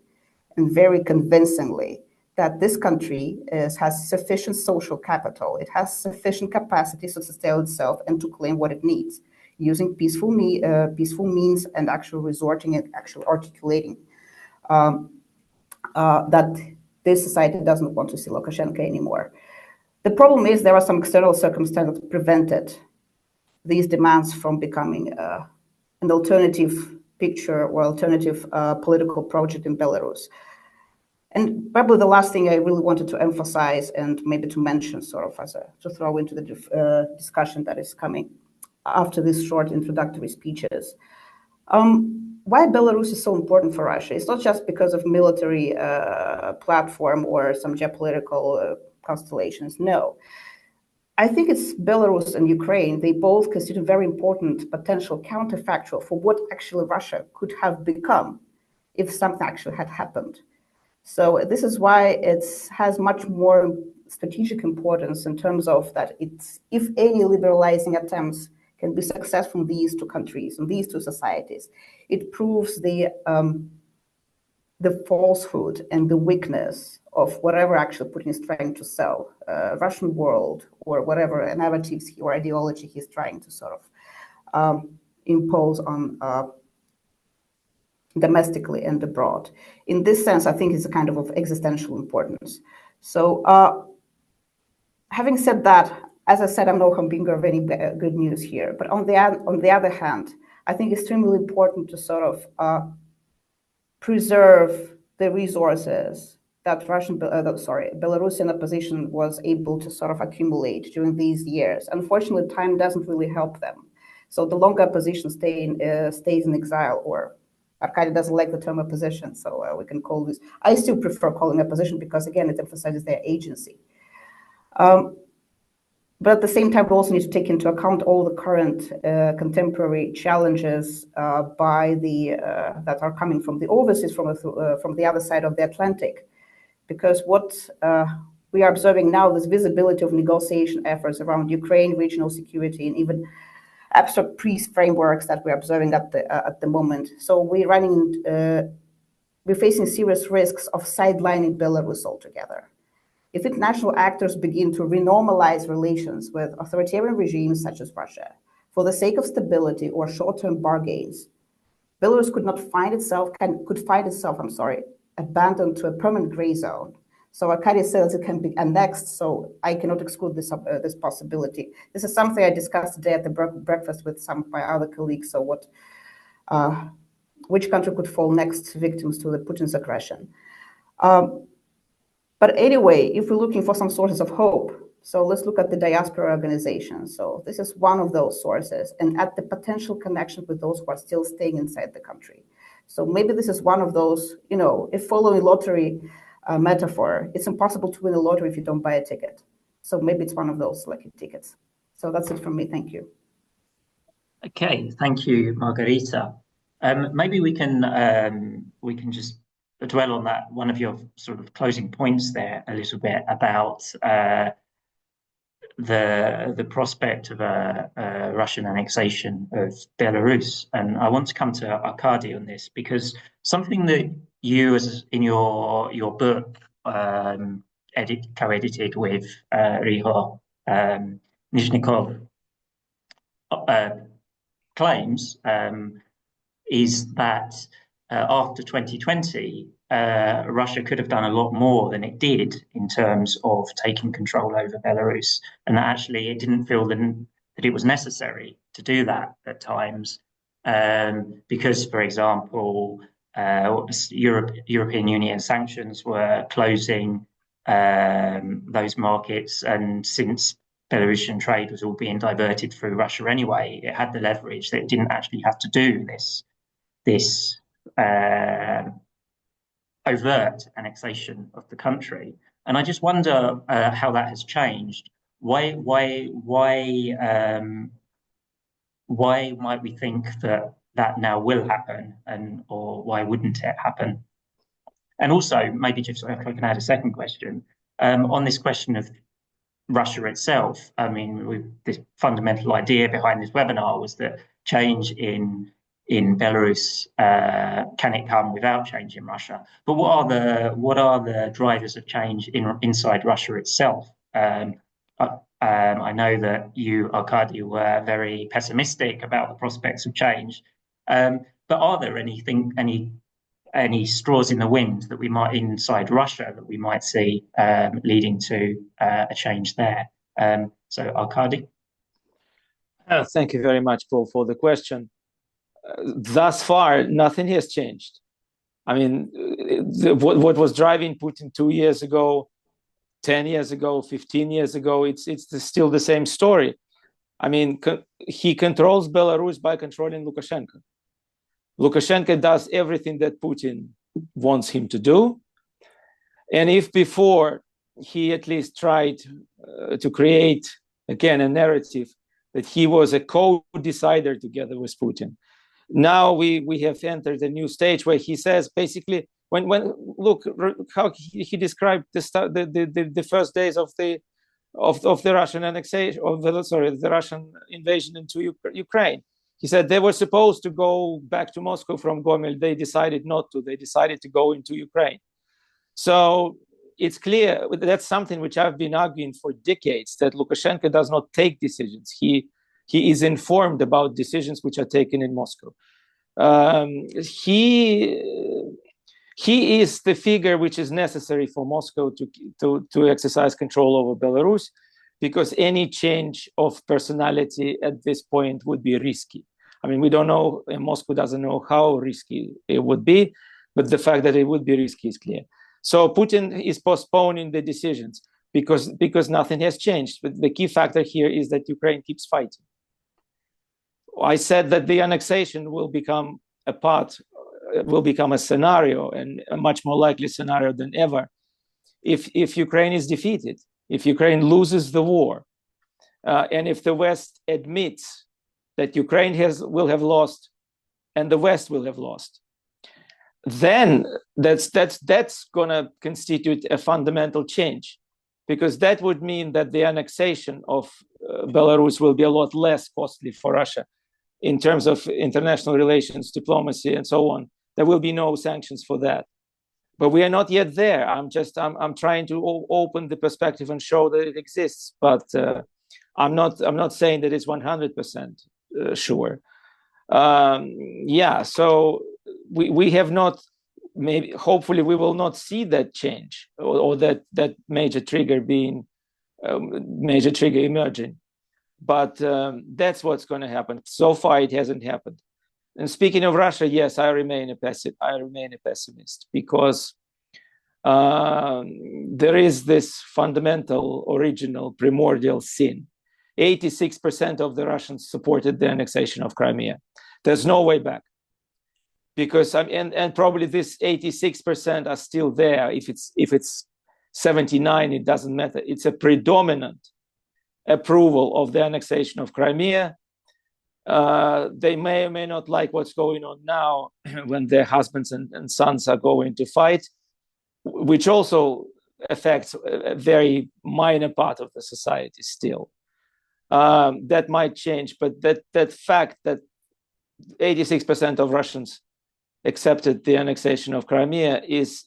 and very convincingly that this country has sufficient social capital. It has sufficient capacity to sustain itself and to claim what it needs, using peaceful means and actually resorting and actually articulating that this society doesn't want to see Lukashenko anymore. The problem is there are some external circumstances that prevented these demands from becoming an alternative picture or alternative political project in Belarus. And probably the last thing I really wanted to emphasize and maybe to mention sort of to throw into the discussion that is coming after these short introductory speeches. Why Belarus is so important for Russia? It's not just because of military platform or some geopolitical constellations. No. I think it's Belarus and Ukraine. They both constitute very important potential counterfactual for what actually Russia could have become if something actually had happened. So this is why it has much more strategic importance in terms of that if any liberalizing attempts can be successful in these two countries, in these two societies, it proves the falsehood and the weakness of whatever actually Putin is trying to sell, Russian world or whatever narratives or ideology he's trying to sort of impose on domestically and abroad. In this sense, I think it's a kind of existential importance. So having said that, as I said, I'm no humdinger of any good news here. But on the other hand, I think it's extremely important to sort of preserve the resources that Belarusian opposition was able to sort of accumulate during these years. Unfortunately, time doesn't really help them. So the longer opposition stays in exile, or Arkady doesn't like the term opposition, so we can call this. I still prefer calling opposition because, again, it emphasizes their agency. But at the same time, we also need to take into account all the current contemporary challenges that are coming from the overseas, from the other side of the Atlantic. Because what we are observing now, this visibility of negotiation efforts around Ukraine, regional security, and even abstract peace frameworks that we're observing at the moment. So we're facing serious risks of sidelining Belarus altogether. If international actors begin to renormalize relations with authoritarian regimes such as Russia for the sake of stability or short-term bargains, Belarus could find itself abandoned to a permanent gray zone. So Arkady says it can be annexed, so I cannot exclude this possibility. This is something I discussed today at the breakfast with some of my other colleagues. So which country could fall next victims to the Putin's aggression? But anyway, if we're looking for some sources of hope, so let's look at the diaspora organizations. So this is one of those sources, and at the potential connection with those who are still staying inside the country. So maybe this is one of those, if following lottery metaphor, it's impossible to win a lottery if you don't buy a ticket. So maybe it's one of those lucky tickets. So that's it from me. Thank you. Okay, thank you, Margarita. Maybe we can just dwell on that, one of your sort of closing points there a little bit about the prospect of a Russian annexation of Belarus. And I want to come to Arkady on this, because something that you, in your book, co-edited with Riho Nizhnikov, claims is that after 2020, Russia could have done a lot more than it did in terms of taking control over Belarus, and that actually it didn't feel that it was necessary to do that at times, because, for example, European Union sanctions were closing those markets, and since Belarusian trade was all being diverted through Russia anyway, it had the leverage that it didn't actually have to do this overt annexation of the country. And I just wonder how that has changed. Why might we think that now will happen, or why wouldn't it happen? And also, maybe just if I can add a second question on this question of Russia itself. I mean, this fundamental idea behind this webinar was that change in Belarus can it come without change in Russia? But what are the drivers of change inside Russia itself? I know that you, Arkady, were very pessimistic about the prospects of change, but are there any straws in the wind that we might inside Russia that we might see leading to a change there? So, Arkady. Thank you very much, Paul, for the question. Thus far, nothing has changed. I mean, what was driving Putin 2 years ago, 10 years ago, 15 years ago, it's still the same story. I mean, he controls Belarus by controlling Lukashenko. Lukashenko does everything that Putin wants him to do. And if before he at least tried to create, again, a narrative that he was a co-decider together with Putin, now we have entered a new stage where he says, basically, when look how he described the first days of the Russian annexation, the Russian invasion into Ukraine. He said they were supposed to go back to Moscow from Gomel. They decided not to. They decided to go into Ukraine. So it's clear that's something which I've been arguing for decades, that Lukashenko does not take decisions. He is informed about decisions which are taken in Moscow. He is the figure which is necessary for Moscow to exercise control over Belarus, because any change of personality at this point would be risky. I mean, we don't know, and Moscow doesn't know how risky it would be, but the fact that it would be risky is clear. So Putin is postponing the decisions because nothing has changed. But the key factor here is that Ukraine keeps fighting. I said that the annexation will become a scenario, and a much more likely scenario than ever, if Ukraine is defeated, if Ukraine loses the war. And if the West admits that Ukraine will have lost and the West will have lost, then that's going to constitute a fundamental change, because that would mean that the annexation of Belarus will be a lot less costly for Russia in terms of international relations, diplomacy, and so on. There will be no sanctions for that. But we are not yet there. I'm trying to open the perspective and show that it exists. But I'm not saying that it's 100% sure. So we have not. Maybe hopefully we will not see that change or that major trigger emerging. But that's what's going to happen. So far, it hasn't happened. And speaking of Russia, yes, I remain a pessimist because there is this fundamental, original, primordial sin. 86% of the Russians supported the annexation of Crimea. There's no way back, because and probably this 86% are still there. If it's 79, it doesn't matter. It's a predominant approval of the annexation of Crimea. They may or may not like what's going on now when their husbands and sons are going to fight, which also affects a very minor part of the society still. That might change, but that fact that 86% of Russians accepted the annexation of Crimea is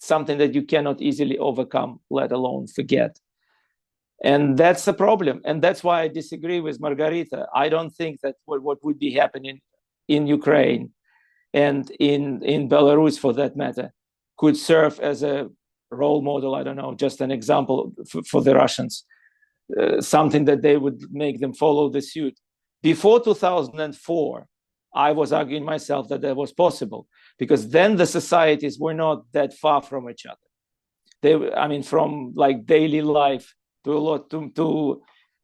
something that you cannot easily overcome, let alone forget. And that's the problem. And that's why I disagree with Margarita. I don't think that what would be happening in Ukraine and in Belarus, for that matter, could serve as a role model, I don't know, just an example for the Russians, something that they would make them follow the suit. Before 2004, I was arguing myself that was possible, because then the societies were not that far from each other. From like daily life to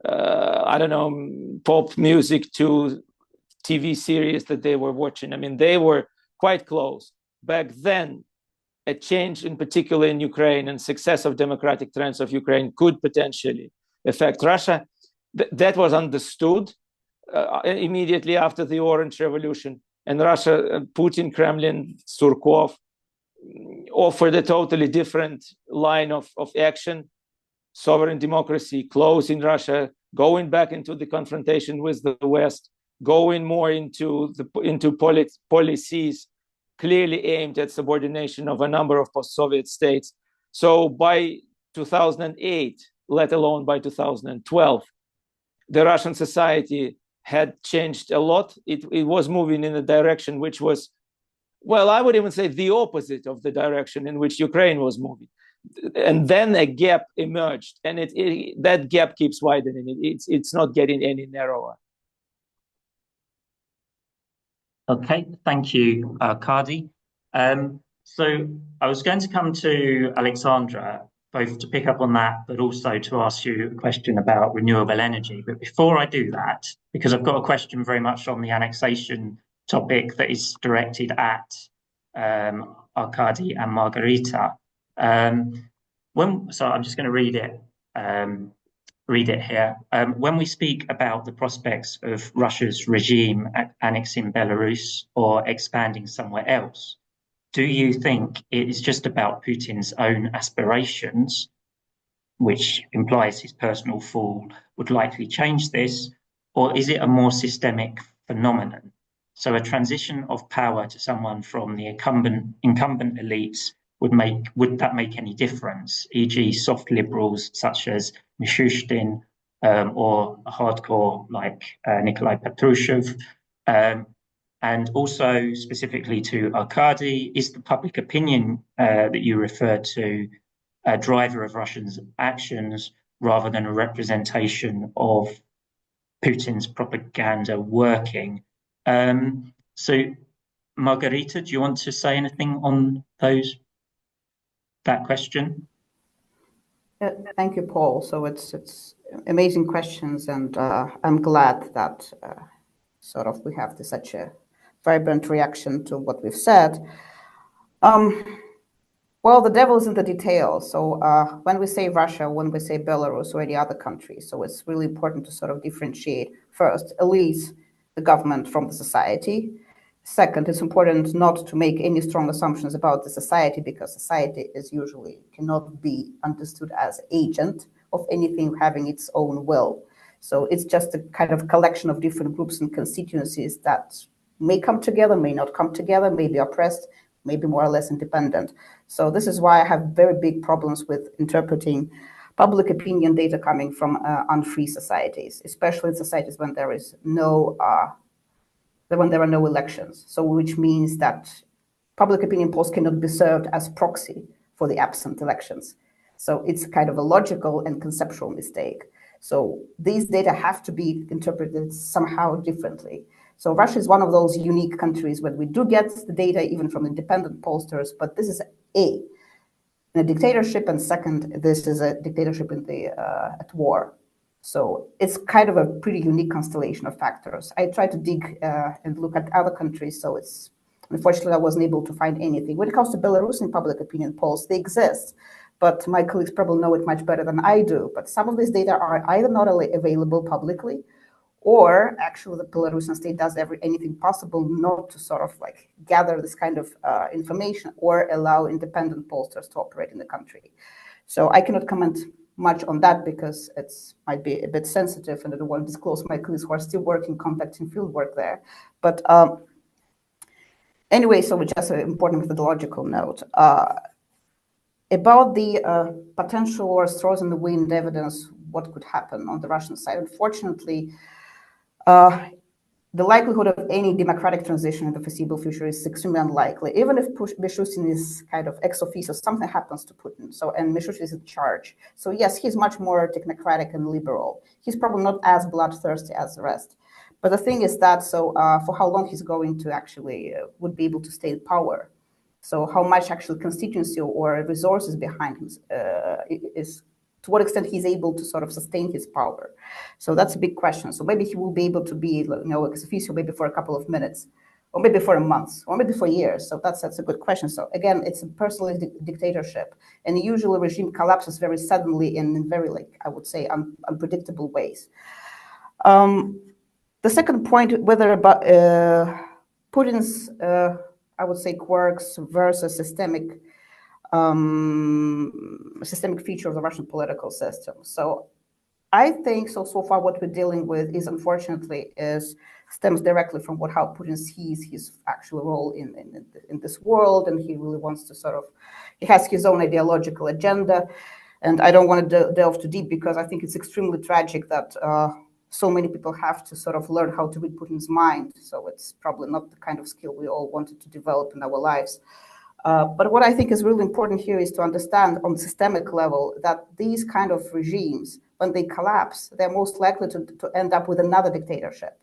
I don't know, pop music to TV series that they were watching. They were quite close. Back then, a change in particular in Ukraine and success of democratic trends of Ukraine could potentially affect Russia. That was understood immediately after the Orange Revolution. And Russia, Putin, Kremlin, Surkov offered a totally different line of action. Sovereign democracy, closing Russia, going back into the confrontation with the West, going more into policies clearly aimed at subordination of a number of post-Soviet states. So by 2008, let alone by 2012, the Russian society had changed a lot. It was moving in a direction which was, well, I would even say the opposite of the direction in which Ukraine was moving. And then a gap emerged, and that gap keeps widening. It's not getting any narrower. Okay, thank you, Arkady. So I was going to come to Aliaksandra, both to pick up on that, but also to ask you a question about renewable energy. But before I do that, because I've got a question very much on the annexation topic that is directed at Arkady and Margarita. So I'm just going to read it here. When we speak about the prospects of Russia's regime annexing Belarus or expanding somewhere else, do you think it is just about Putin's own aspirations, which implies his personal fall would likely change this, or is it a more systemic phenomenon? So a transition of power to someone from the incumbent elites, would that make any difference? E.g., soft liberals such as Mishustin or a hardcore like Nikolai Patrushev, and also specifically to Arkady, is the public opinion that you refer to a driver of Russia's actions rather than a representation of Putin's propaganda working? So, Margarita, do you want to say anything on that question? Thank you, Paul. So it's amazing questions, and I'm glad that sort of we have such a vibrant reaction to what we've said. Well, the devil is in the details. So when we say Russia, when we say Belarus or any other country, so it's really important to sort of differentiate first, elites, the government from the society. Second, it's important not to make any strong assumptions about the society, because society is usually cannot be understood as agent of anything having its own will. So it's just a kind of collection of different groups and constituencies that may come together, may not come together, may be oppressed, may be more or less independent. So this is why I have very big problems with interpreting public opinion data coming from unfree societies, especially in societies when there is no when there are no elections. So which means that public opinion polls cannot be served as proxy for the absent elections. So it's kind of a logical and conceptual mistake. So these data have to be interpreted somehow differently. So Russia is one of those unique countries where we do get the data even from independent pollsters, but this is in a dictatorship, and second, this is a dictatorship in the at war. So it's kind of a pretty unique constellation of factors. I tried to dig and look at other countries, so it's unfortunately I wasn't able to find anything. When it comes to Belarusian public opinion polls, they exist, but my colleagues probably know it much better than I do. But some of these data are either not available publicly, or actually the Belarusian state does anything possible not to sort of like gather this kind of information or allow independent pollsters to operate in the country. So I cannot comment much on that because it might be a bit sensitive, and I don't want to disclose my colleagues who are still working, conducting field work there. But anyway, so just an important methodological note. About the potential or straws in the wind evidence, what could happen on the Russian side. Unfortunately, the likelihood of any democratic transition in the foreseeable future is extremely unlikely, even if Mishustin is kind of ex officio, something happens to Putin. So, and Mishustin is in charge. So yes, he's much more technocratic and liberal. He's probably not as bloodthirsty as the rest. But the thing is that, so for how long he's going to actually would be able to stay in power. So how much actual constituency or resources behind him is, to what extent he's able to sort of sustain his power. So that's a big question. So maybe he will be able to be, ex officio maybe for a couple of minutes, or maybe for a month, or maybe for years. So that's a good question. So again, it's a personal dictatorship, and usually a regime collapses very suddenly and in very, I would say, unpredictable ways. The second point, whether about Putin's, I would say, quirks versus systemic feature of the Russian political system. So I think so far what we're dealing with is, unfortunately, stems directly from how Putin sees his actual role in this world, and he really wants to he has his own ideological agenda. And I don't want to delve too deep, because I think it's extremely tragic that so many people have to learn how to read Putin's mind. So it's probably not the kind of skill we all wanted to develop in our lives. But what I think is really important here is to understand on systemic level that these kind of regimes, when they collapse, they're most likely to end up with another dictatorship.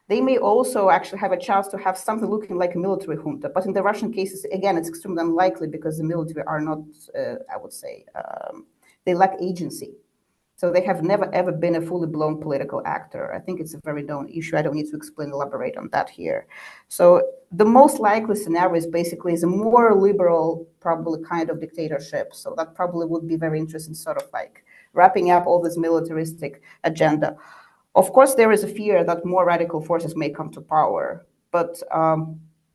They may also actually have a chance to have something looking like a military junta. But in the Russian cases, again, it's extremely unlikely, because the military are not, I would say, they lack agency. So they have never, ever been a fully blown political actor. I think it's a very known issue. I don't need to elaborate on that here. So the most likely scenario is basically a more liberal, probably kind of dictatorship. So that probably would be very interesting, wrapping up all this militaristic agenda. Of course, there is a fear that more radical forces may come to power, but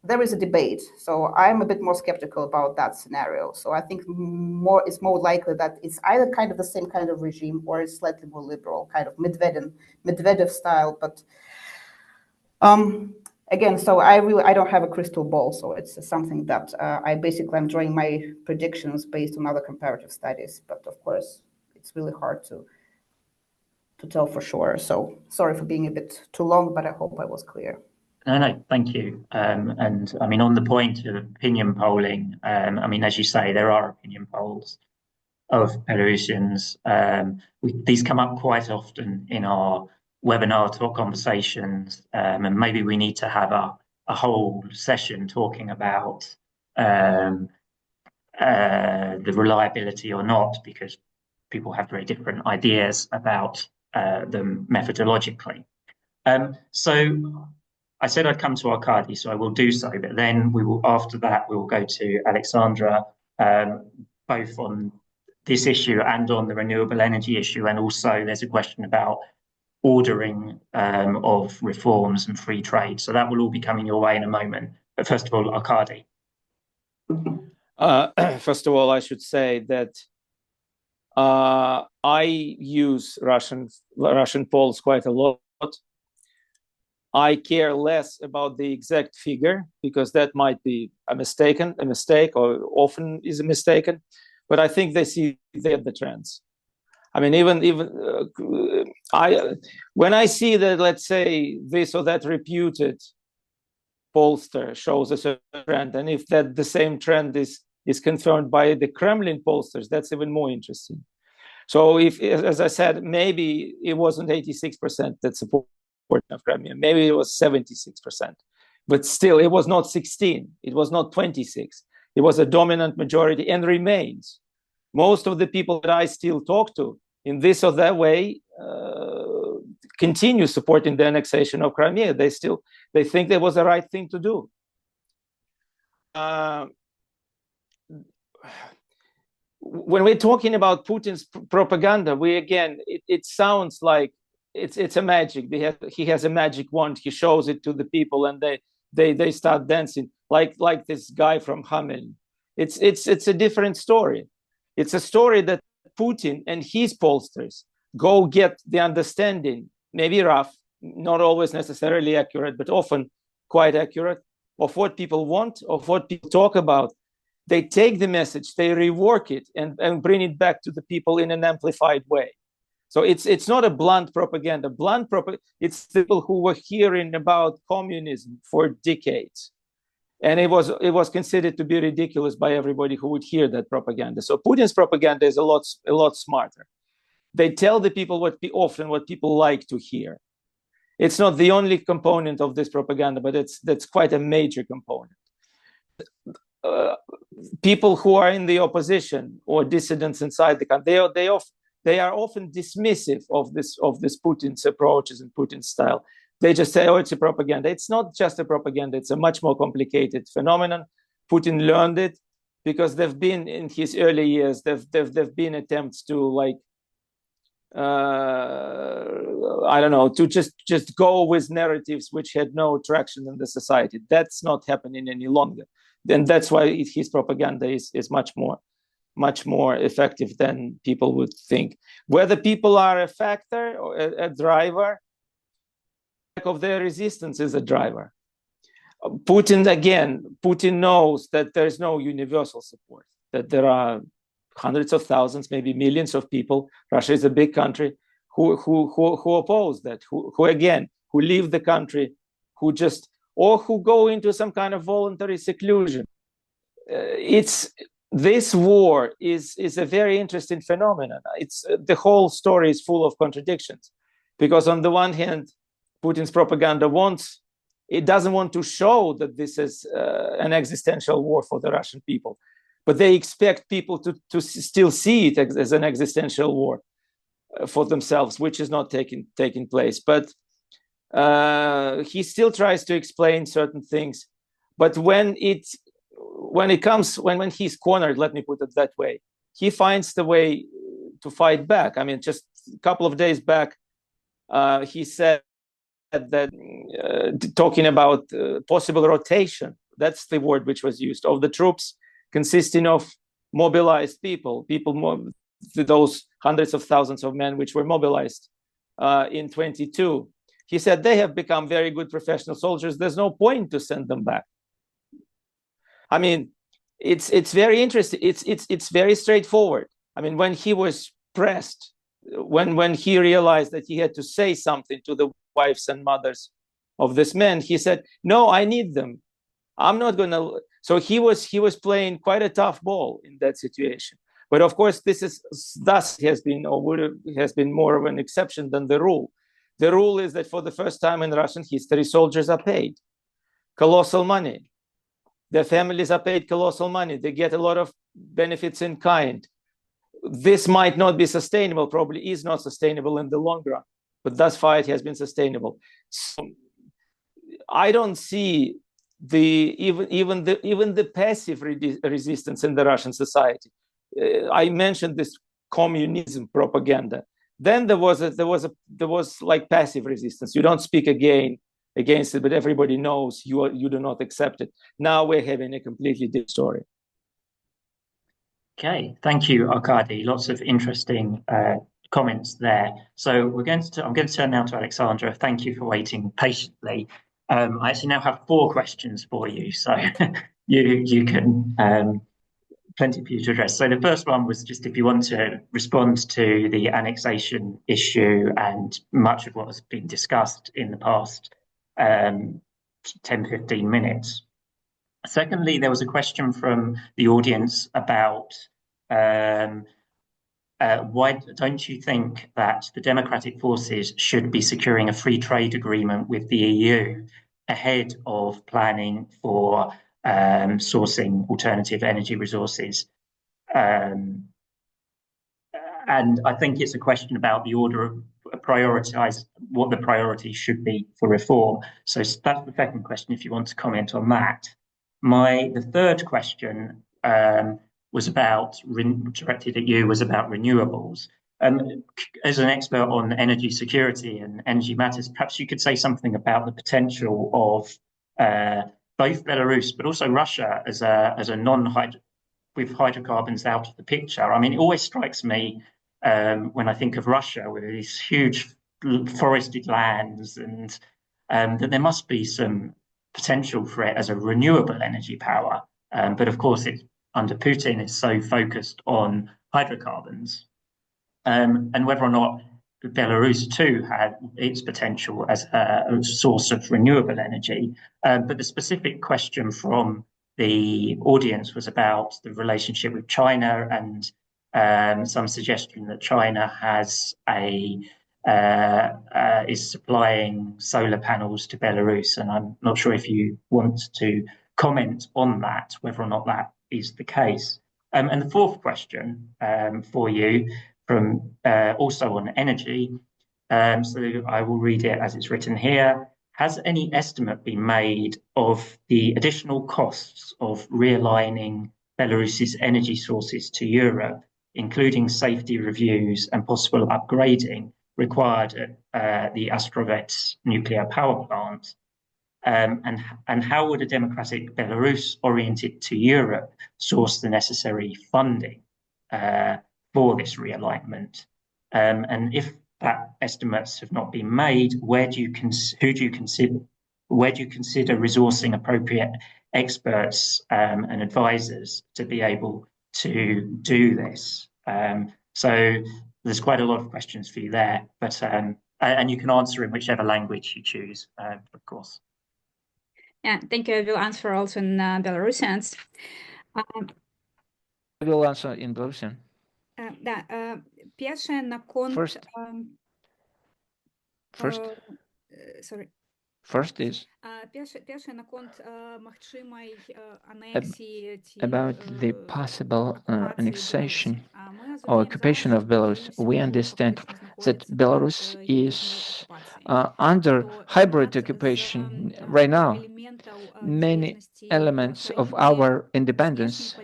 there is a debate. So I'm a bit more skeptical about that scenario. So I think it's more likely that it's either kind of the same kind of regime, or it's slightly more liberal, kind of Medvedev style. But again, so I don't have a crystal ball. So it's something that I'm drawing my predictions based on other comparative studies. But of course, it's really hard to tell for sure. So sorry for being a bit too long, but I hope I was clear. No, thank you. And I mean, on the point of opinion polling, I mean, as you say, there are opinion polls of Belarusians. These come up quite often in our webinar talk conversations, and maybe we need to have a whole session talking about the reliability or not, because people have very different ideas about them methodologically. So I said I'd come to Arkady, so I will do so, but then after that, we will go to Aliaksandra, both on this issue and on the renewable energy issue. And also there's a question about ordering of reforms and free trade. So that will all be coming your way in a moment. But first of all, Arkady. First of all, I should say that I use Russian polls quite a lot. I care less about the exact figure because that might be a mistake, or often is a mistaken. But I think they see the trends. I mean, when I see that, let's say, this or that reputed pollster shows a certain trend, and if that the same trend is confirmed by the Kremlin pollsters, that's even more interesting. So if, as I said, maybe it wasn't 86% that support of Crimea, maybe it was 76%, but still it was not 16, it was not 26, it was a dominant majority and remains. Most of the people that I still talk to in this or that way continue supporting the annexation of Crimea. They think that was the right thing to do. When we're talking about Putin's propaganda, it sounds like it's a magic. He has a magic wand. He shows it to the people, and they start dancing like this guy from Hamelin. It's a different story. It's a story that Putin and his pollsters go get the understanding, maybe rough, not always necessarily accurate, but often quite accurate, of what people want, of what people talk about. They take the message, they rework it, and bring it back to the people in an amplified way. So it's not a blunt propaganda. It's people who were hearing about communism for decades. And it was considered to be ridiculous by everybody who would hear that propaganda. So Putin's propaganda is a lot smarter. They tell the people what people like to hear. It's not the only component of this propaganda, but that's quite a major component. People who are in the opposition or dissidents inside the country, they are often dismissive of this Putin's approaches and Putin's style. They just say, "Oh, it's a propaganda." It's not just a propaganda; it's a much more complicated phenomenon. Putin learned it because there've been in his early years there've been attempts to I don't know, to just go with narratives which had no traction in the society. That's not happening any longer. And that's why his propaganda is much more effective than people would think. Whether people are a factor or a driver, of their resistance is a driver. Putin knows that there's no universal support, that there are hundreds of thousands, maybe millions of people. Russia is a big country who oppose that, who leave the country, who go into some kind of voluntary seclusion. This war is a very interesting phenomenon. The whole story is full of contradictions, because on the one hand, Putin's propaganda doesn't want to show that this is an existential war for the Russian people, but they expect people to still see it as an existential war for themselves, which is not taking place. But he still tries to explain certain things. But when he's cornered, let me put it that way, he finds the way to fight back. I mean, just a couple of days back, he said that talking about possible rotation, that's the word which was used, of the troops consisting of mobilized people, those hundreds of thousands of men which were mobilized in 22. He said they have become very good professional soldiers. There's no point to send them back. I mean, it's very interesting. It's very straightforward. I mean, when he was pressed, when he realized that he had to say something to the wives and mothers of this men, he said, "No, I need them. I'm not going to." So he was playing quite a tough ball in that situation. But of course, this has been more of an exception than the rule. The rule is that for the first time in Russian history, soldiers are paid colossal money. Their families are paid colossal money. They get a lot of benefits in kind. This might not be sustainable, probably is not sustainable in the long run, but thus far it has been sustainable. So I don't see even the passive resistance in the Russian society. I mentioned this communism propaganda. Then there was like passive resistance. You don't speak against it, but everybody knows you do not accept it. Now we're having a completely different story. Okay, thank you, Arkady. Lots of interesting comments there. So I'm going to turn now to Aliaksandra. Thank you for waiting patiently. I actually now have 4 questions for you, so you can plenty for you to address. So the first one was just if you want to respond to the annexation issue and much of what has been discussed in the past 10-15 minutes. Secondly, there was a question from the audience about why don't you think that the democratic forces should be securing a free trade agreement with the EU ahead of planning for sourcing alternative energy resources? And I think it's a question about the order of prioritize what the priorities should be for reform. So that's the second question, if you want to comment on that. The third question was directed at you, was about renewables. As an expert on energy security and energy matters, perhaps you could say something about the potential of both Belarus, but also Russia as a with hydrocarbons out of the picture. I mean, it always strikes me when I think of Russia with these huge forested lands, and that there must be some potential for it as a renewable energy power. But of course, under Putin, it's so focused on hydrocarbons. And whether or not Belarus too had its potential as a source of renewable energy. But the specific question from the audience was about the relationship with China and some suggestion that China is supplying solar panels to Belarus, and I'm not sure if you want to comment on that, whether or not that is the case. And the fourth question for you, from also on energy, so I will read it as it's written here. Has any estimate been made of the additional costs of realigning Belarus's energy sources to Europe, including safety reviews and possible upgrading required at the Astrovets nuclear power plant? And how would a democratic Belarus oriented to Europe source the necessary funding for this realignment? And if that estimates have not been made, where do you consider resourcing appropriate experts and advisors to be able to do this? So there's quite a lot of questions for you there, but and you can answer in whichever language you choose, of course. Yeah, thank you. I will answer also in Belarusian. I will answer in Belarusian. First is about the possible annexation or occupation of Belarus. We understand that Belarus is under hybrid occupation right now. Many elements of our independence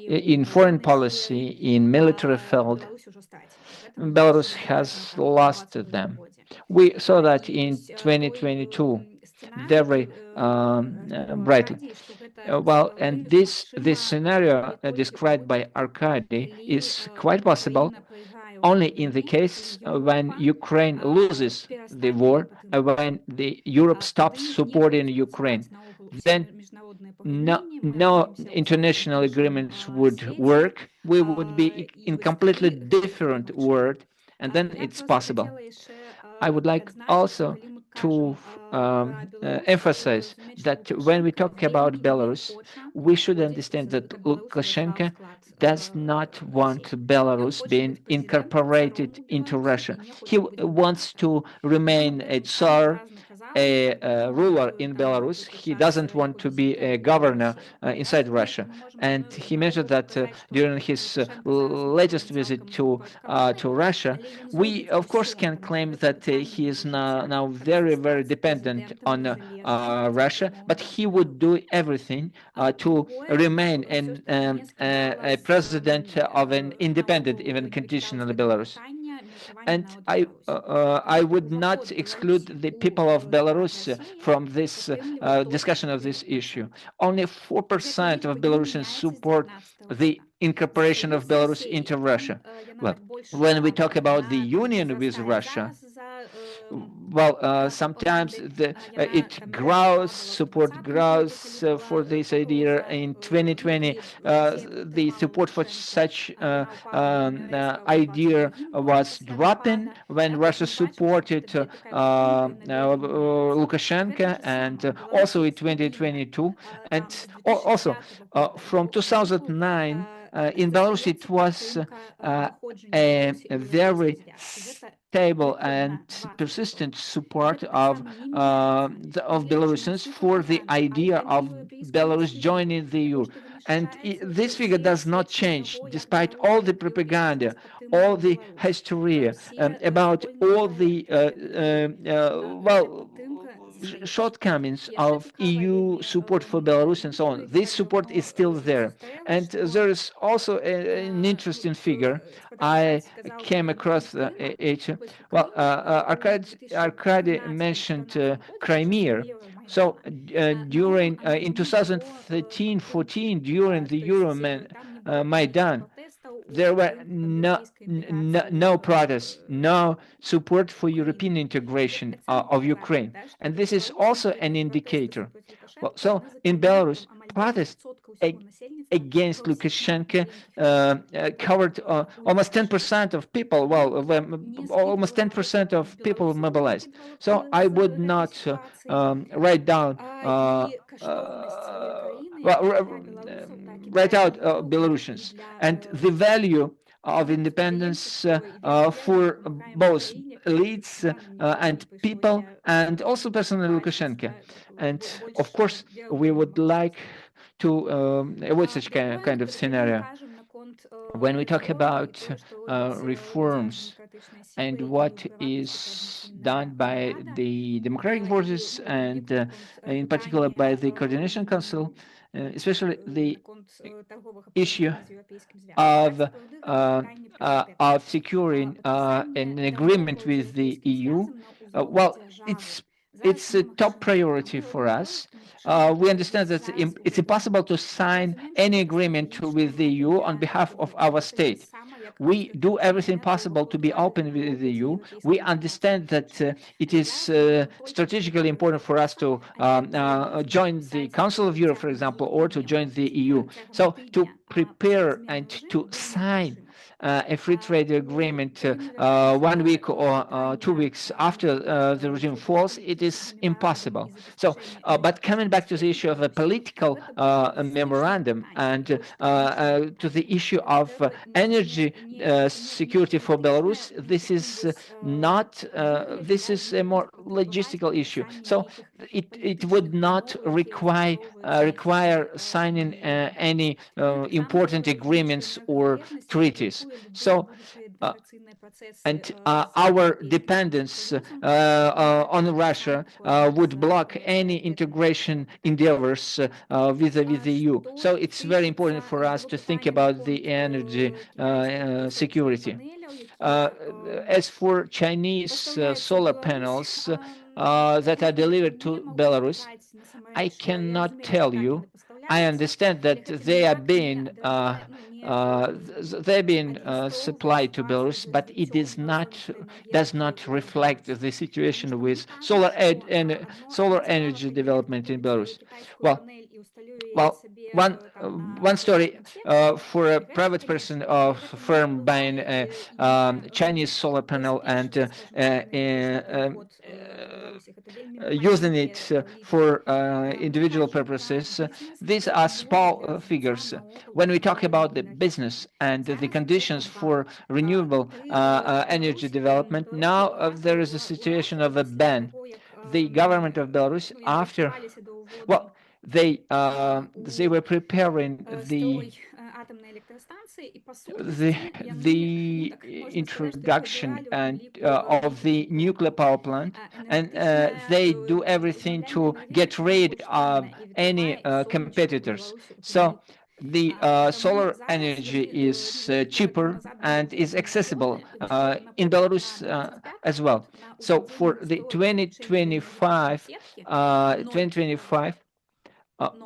in foreign policy, in military field, Belarus has lost them. We saw that in 2022 very brightly. Well, and this scenario described by Arkady is quite possible only in the case when Ukraine loses the war, when Europe stops supporting Ukraine. Then no international agreements would work. We would be in completely different world, and then it's possible. I would like also to emphasize that when we talk about Belarus, we should understand that Lukashenko does not want Belarus being incorporated into Russia. He wants to remain a Tsar, a ruler in Belarus. He doesn't want to be a governor inside Russia. And he mentioned that during his latest visit to Russia, we of course can claim that he is now very, very dependent on Russia, but he would do everything to remain a president of an independent, even conditional Belarus. And I would not exclude the people of Belarus from this discussion of this issue. Only 4% of Belarusians support the incorporation of Belarus into Russia. Well, when we talk about the union with Russia, well, sometimes it grows, support grows for this idea. In 2020, the support for such idea was dropping when Russia supported Lukashenko, and also in 2022, and also from 2009. In Belarus, it was a very stable and persistent support of Belarusians for the idea of Belarus joining the EU. And this figure does not change, despite all the propaganda, all the hysteria about all the shortcomings of EU support for Belarus and so on. This support is still there. And there is also an interesting figure. I came across it. Well, Arkady mentioned Crimea. So during in 2013-14, during the Maidan, there were no protests, no support for European integration of Ukraine. And this is also an indicator. Well, so in Belarus, protests against Lukashenko covered almost 10% of people, almost 10% of people mobilized. So I would not write down write out Belarusians. And the value of independence for both elites and people, and also personally Lukashenko. And of course, we would like to avoid such kind of scenario. When we talk about reforms and what is done by the democratic forces, and in particular by the Coordination Council, especially the issue of securing an agreement with the EU, well, it's a top priority for us. We understand that it's impossible to sign any agreement with the EU on behalf of our state. We do everything possible to be open with the EU. We understand that it is strategically important for us to join the Council of Europe, for example, or to join the EU. So to prepare and to sign a free trade agreement 1 week or 2 weeks after the regime falls, it is impossible. So, but coming back to the issue of a political memorandum and to the issue of energy security for Belarus, this is not, this is a more logistical issue. So it would not require signing any important agreements or treaties. So and our dependence on Russia would block any integration endeavors vis-a-vis the EU. So it's very important for us to think about the energy security. As for Chinese solar panels that are delivered to Belarus, I cannot tell you. I understand that they are being supplied to Belarus, but it does not reflect the situation with solar energy development in Belarus. Well, one story for a private person of firm buying a Chinese solar panel and using it for individual purposes. These are small figures. When we talk about the business and the conditions for renewable energy development, now there is a situation of a ban. the government of Belarus, after, well, they were preparing the introduction and of the nuclear power plant, and they do everything to get rid of any competitors. So the solar energy is cheaper and is accessible in Belarus as well. So for the 2025,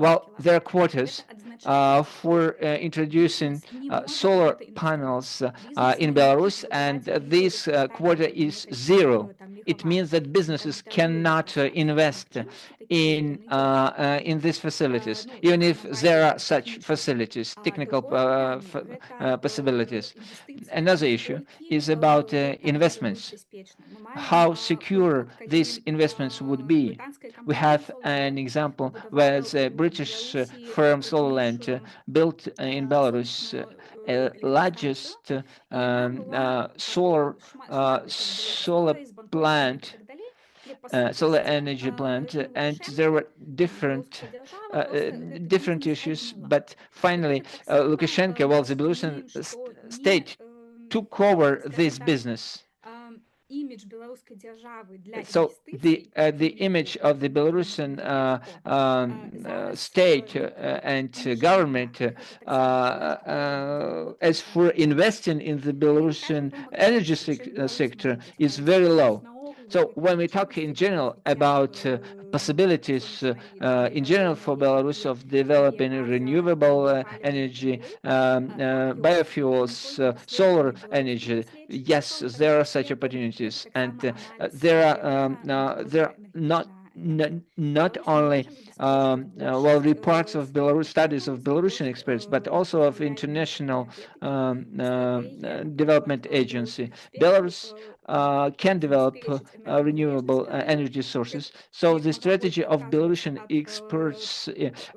well, there are quotas for introducing solar panels in Belarus, and this quota is 0. It means that businesses cannot invest in these facilities, even if there are such facilities, technical possibilities. Another issue is about investments. How secure these investments would be. We have an example where the British firm Solarland built in Belarus largest solar plant, solar energy plant, and there were different issues. But finally, Lukashenko, well, the Belarusian state took over this business. So the image of the Belarusian state and government as for investing in the Belarusian energy sector is very low. So when we talk in general about possibilities in general for Belarus of developing renewable energy, biofuels, solar energy, yes, there are such opportunities, and there are not only well, reports of Belarus, studies of Belarusian experts, but also of international development agency. Belarus can develop renewable energy sources. So the strategy of Belarusian experts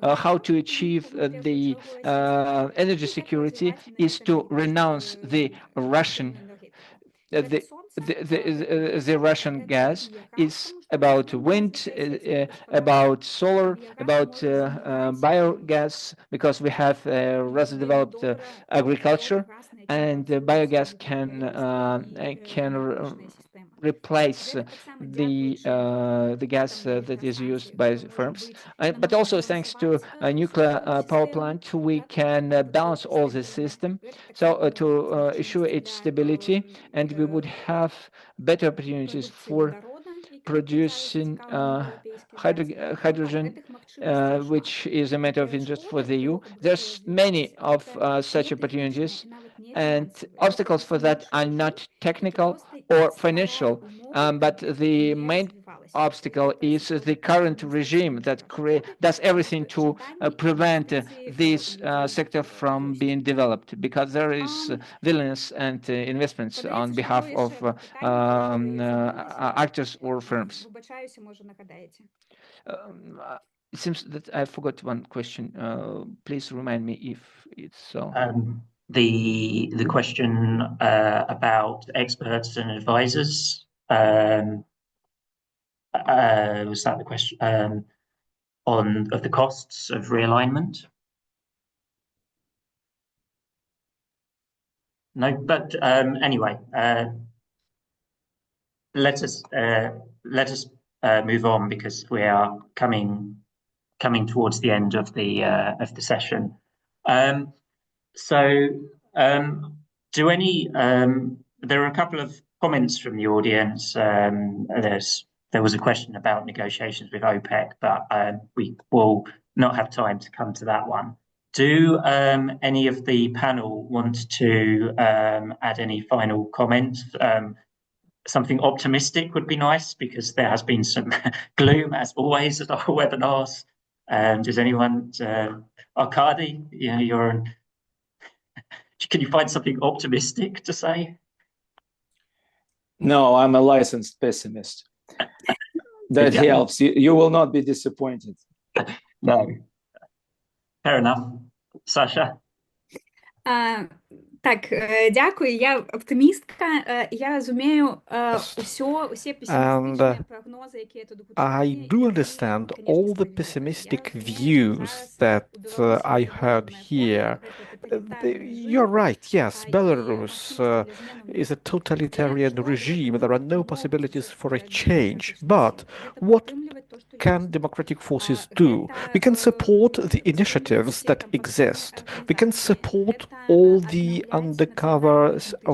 how to achieve the energy security is to renounce the Russian the Russian gas. Is about wind, about solar, about biogas, because we have rather developed agriculture, and biogas can replace the gas that is used by firms. But also thanks to a nuclear power plant, we can balance all the system, so to ensure its stability, and we would have better opportunities for producing hydrogen, which is a matter of interest for the EU. There's many of such opportunities, and obstacles for that are not technical or financial, but the main obstacle is the current regime that does everything to prevent this sector from being developed, because there is willingness and investments on behalf of actors or firms. It seems that I forgot one question. Please remind me if it's so. The question about experts and advisors. Was that the question of the costs of realignment? No, but anyway, let us move on, because we are coming towards the end of the session. There are a couple of comments from the audience. There was a question about negotiations with OPEC, but we will not have time to come to that one. Do any of the panel want to add any final comments? Something optimistic would be nice, because there has been some gloom, as always, at our webinars. Does anyone, Arkady, can you find something optimistic to say? No, I'm a licensed pessimist. That helps. You will not be disappointed. No. Fair enough. Sasha? Так, дякую. Я оптимістка. Я розумію усі песимістичні прогнози, які тут I do understand all the pessimistic views that I heard here. You're right, yes, Belarus is a totalitarian regime. There are no possibilities for a change. But what can democratic forces do? We can support the initiatives that exist. We can support all the undercover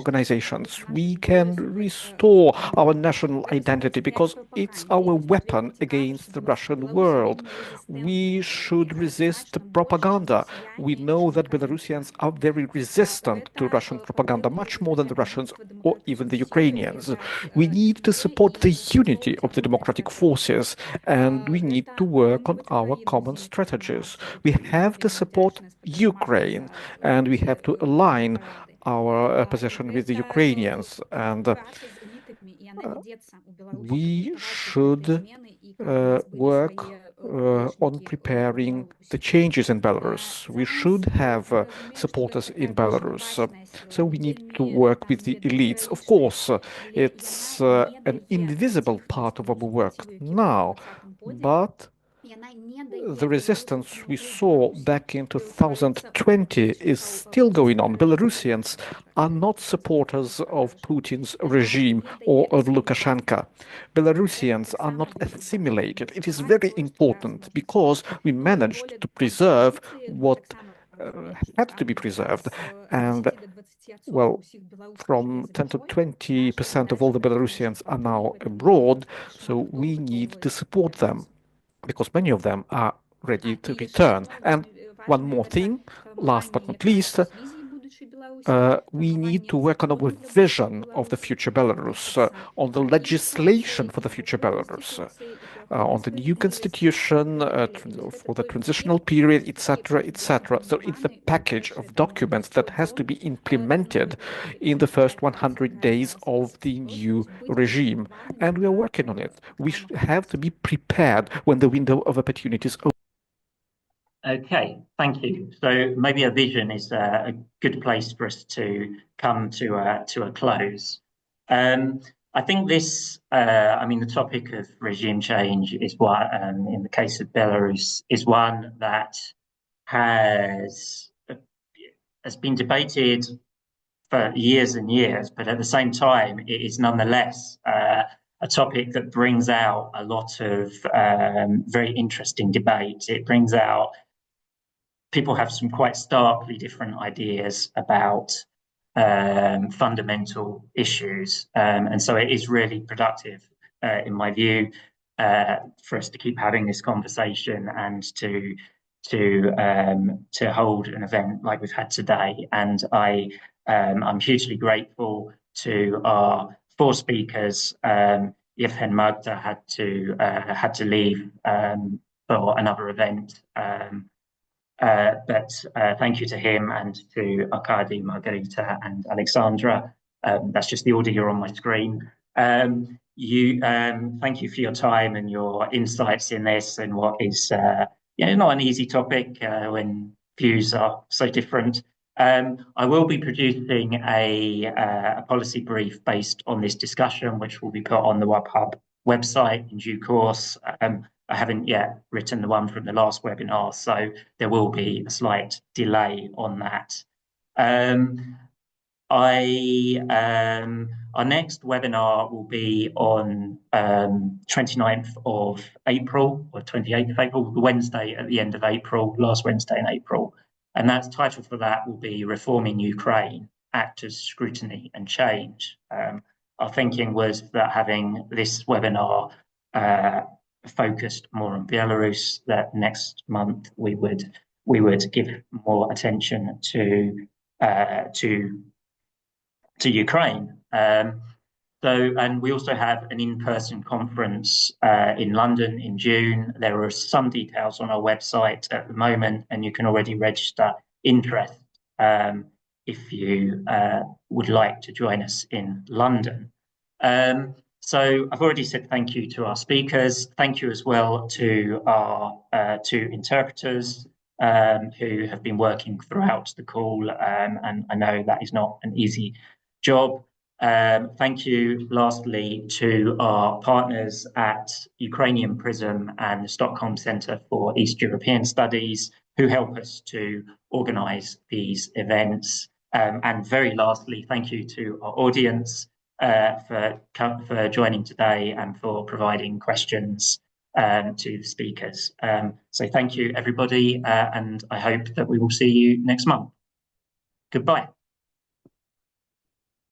organizations. We can restore our national identity because it's our weapon against the Russian world. We should resist propaganda. We know that Belarusians are very resistant to Russian propaganda, much more than the Russians or even the Ukrainians. We need to support the unity of the democratic forces, and we need to work on our common strategies. We have to support Ukraine, and we have to align our position with the Ukrainians, and we should work on preparing the changes in Belarus. We should have supporters in Belarus. So we need to work with the elites. Of course, it's an invisible part of our work now, but the resistance we saw back in 2020 is still going on. Belarusians are not supporters of Putin's regime or of Lukashenko. Belarusians are not assimilated. It is very important because we managed to preserve what had to be preserved. And, well, from 10 to 20% of all the Belarusians are now abroad, so we need to support them, because many of them are ready to return. And one more thing, last but not least, we need to work on our vision of the future Belarus, on the legislation for the future Belarus, on the new constitution, for the transitional period, etc., etc. So it's a package of documents that has to be implemented in the first 100 days of the new regime. And we are working on it. We have to be prepared when the window of opportunities opens. Okay, thank you. So maybe a vision is a good place for us to come to a close. I think this, I mean, the topic of regime change is what, in the case of Belarus, is one that has been debated for years and years, but at the same time, it is nonetheless a topic that brings out a lot of very interesting debate. It brings out people have some quite starkly different ideas about fundamental issues. And so it is really productive, in my view, for us to keep having this conversation and to hold an event like we've had today. And I'm hugely grateful to our four speakers. Yevhen, Magda had to leave for another event. But thank you to him and to Arkady, Margarita, and Aliaksandra. That's just the order you're on my screen. Thank you for your time and your insights in this and what is not an easy topic when views are so different. I will be producing a policy brief based on this discussion, which will be put on the WebHub website in due course. I haven't yet written the one from the last webinar, so there will be a slight delay on that. Our next webinar will be on 29th of April or 28th of April, the Wednesday at the end of April, last Wednesday in April. And that title for that will be Reforming Ukraine, Actors, Scrutiny and Change. Our thinking was that having this webinar focused more on Belarus, that next month we would give more attention to Ukraine. And we also have an in-person conference in London in June. There are some details on our website at the moment, and you can already register interest if you would like to join us in London. So I've already said thank you to our speakers. Thank you as well to our two interpreters. who have been working throughout the call, and I know that is not an easy job. Thank you, lastly, to our partners at Ukrainian Prism and the Stockholm Centre for East European Studies, who help us to organise these events. And very lastly, thank you to our audience for joining today and for providing questions to the speakers. So thank you, everybody, and I hope that we will see you next month. Goodbye.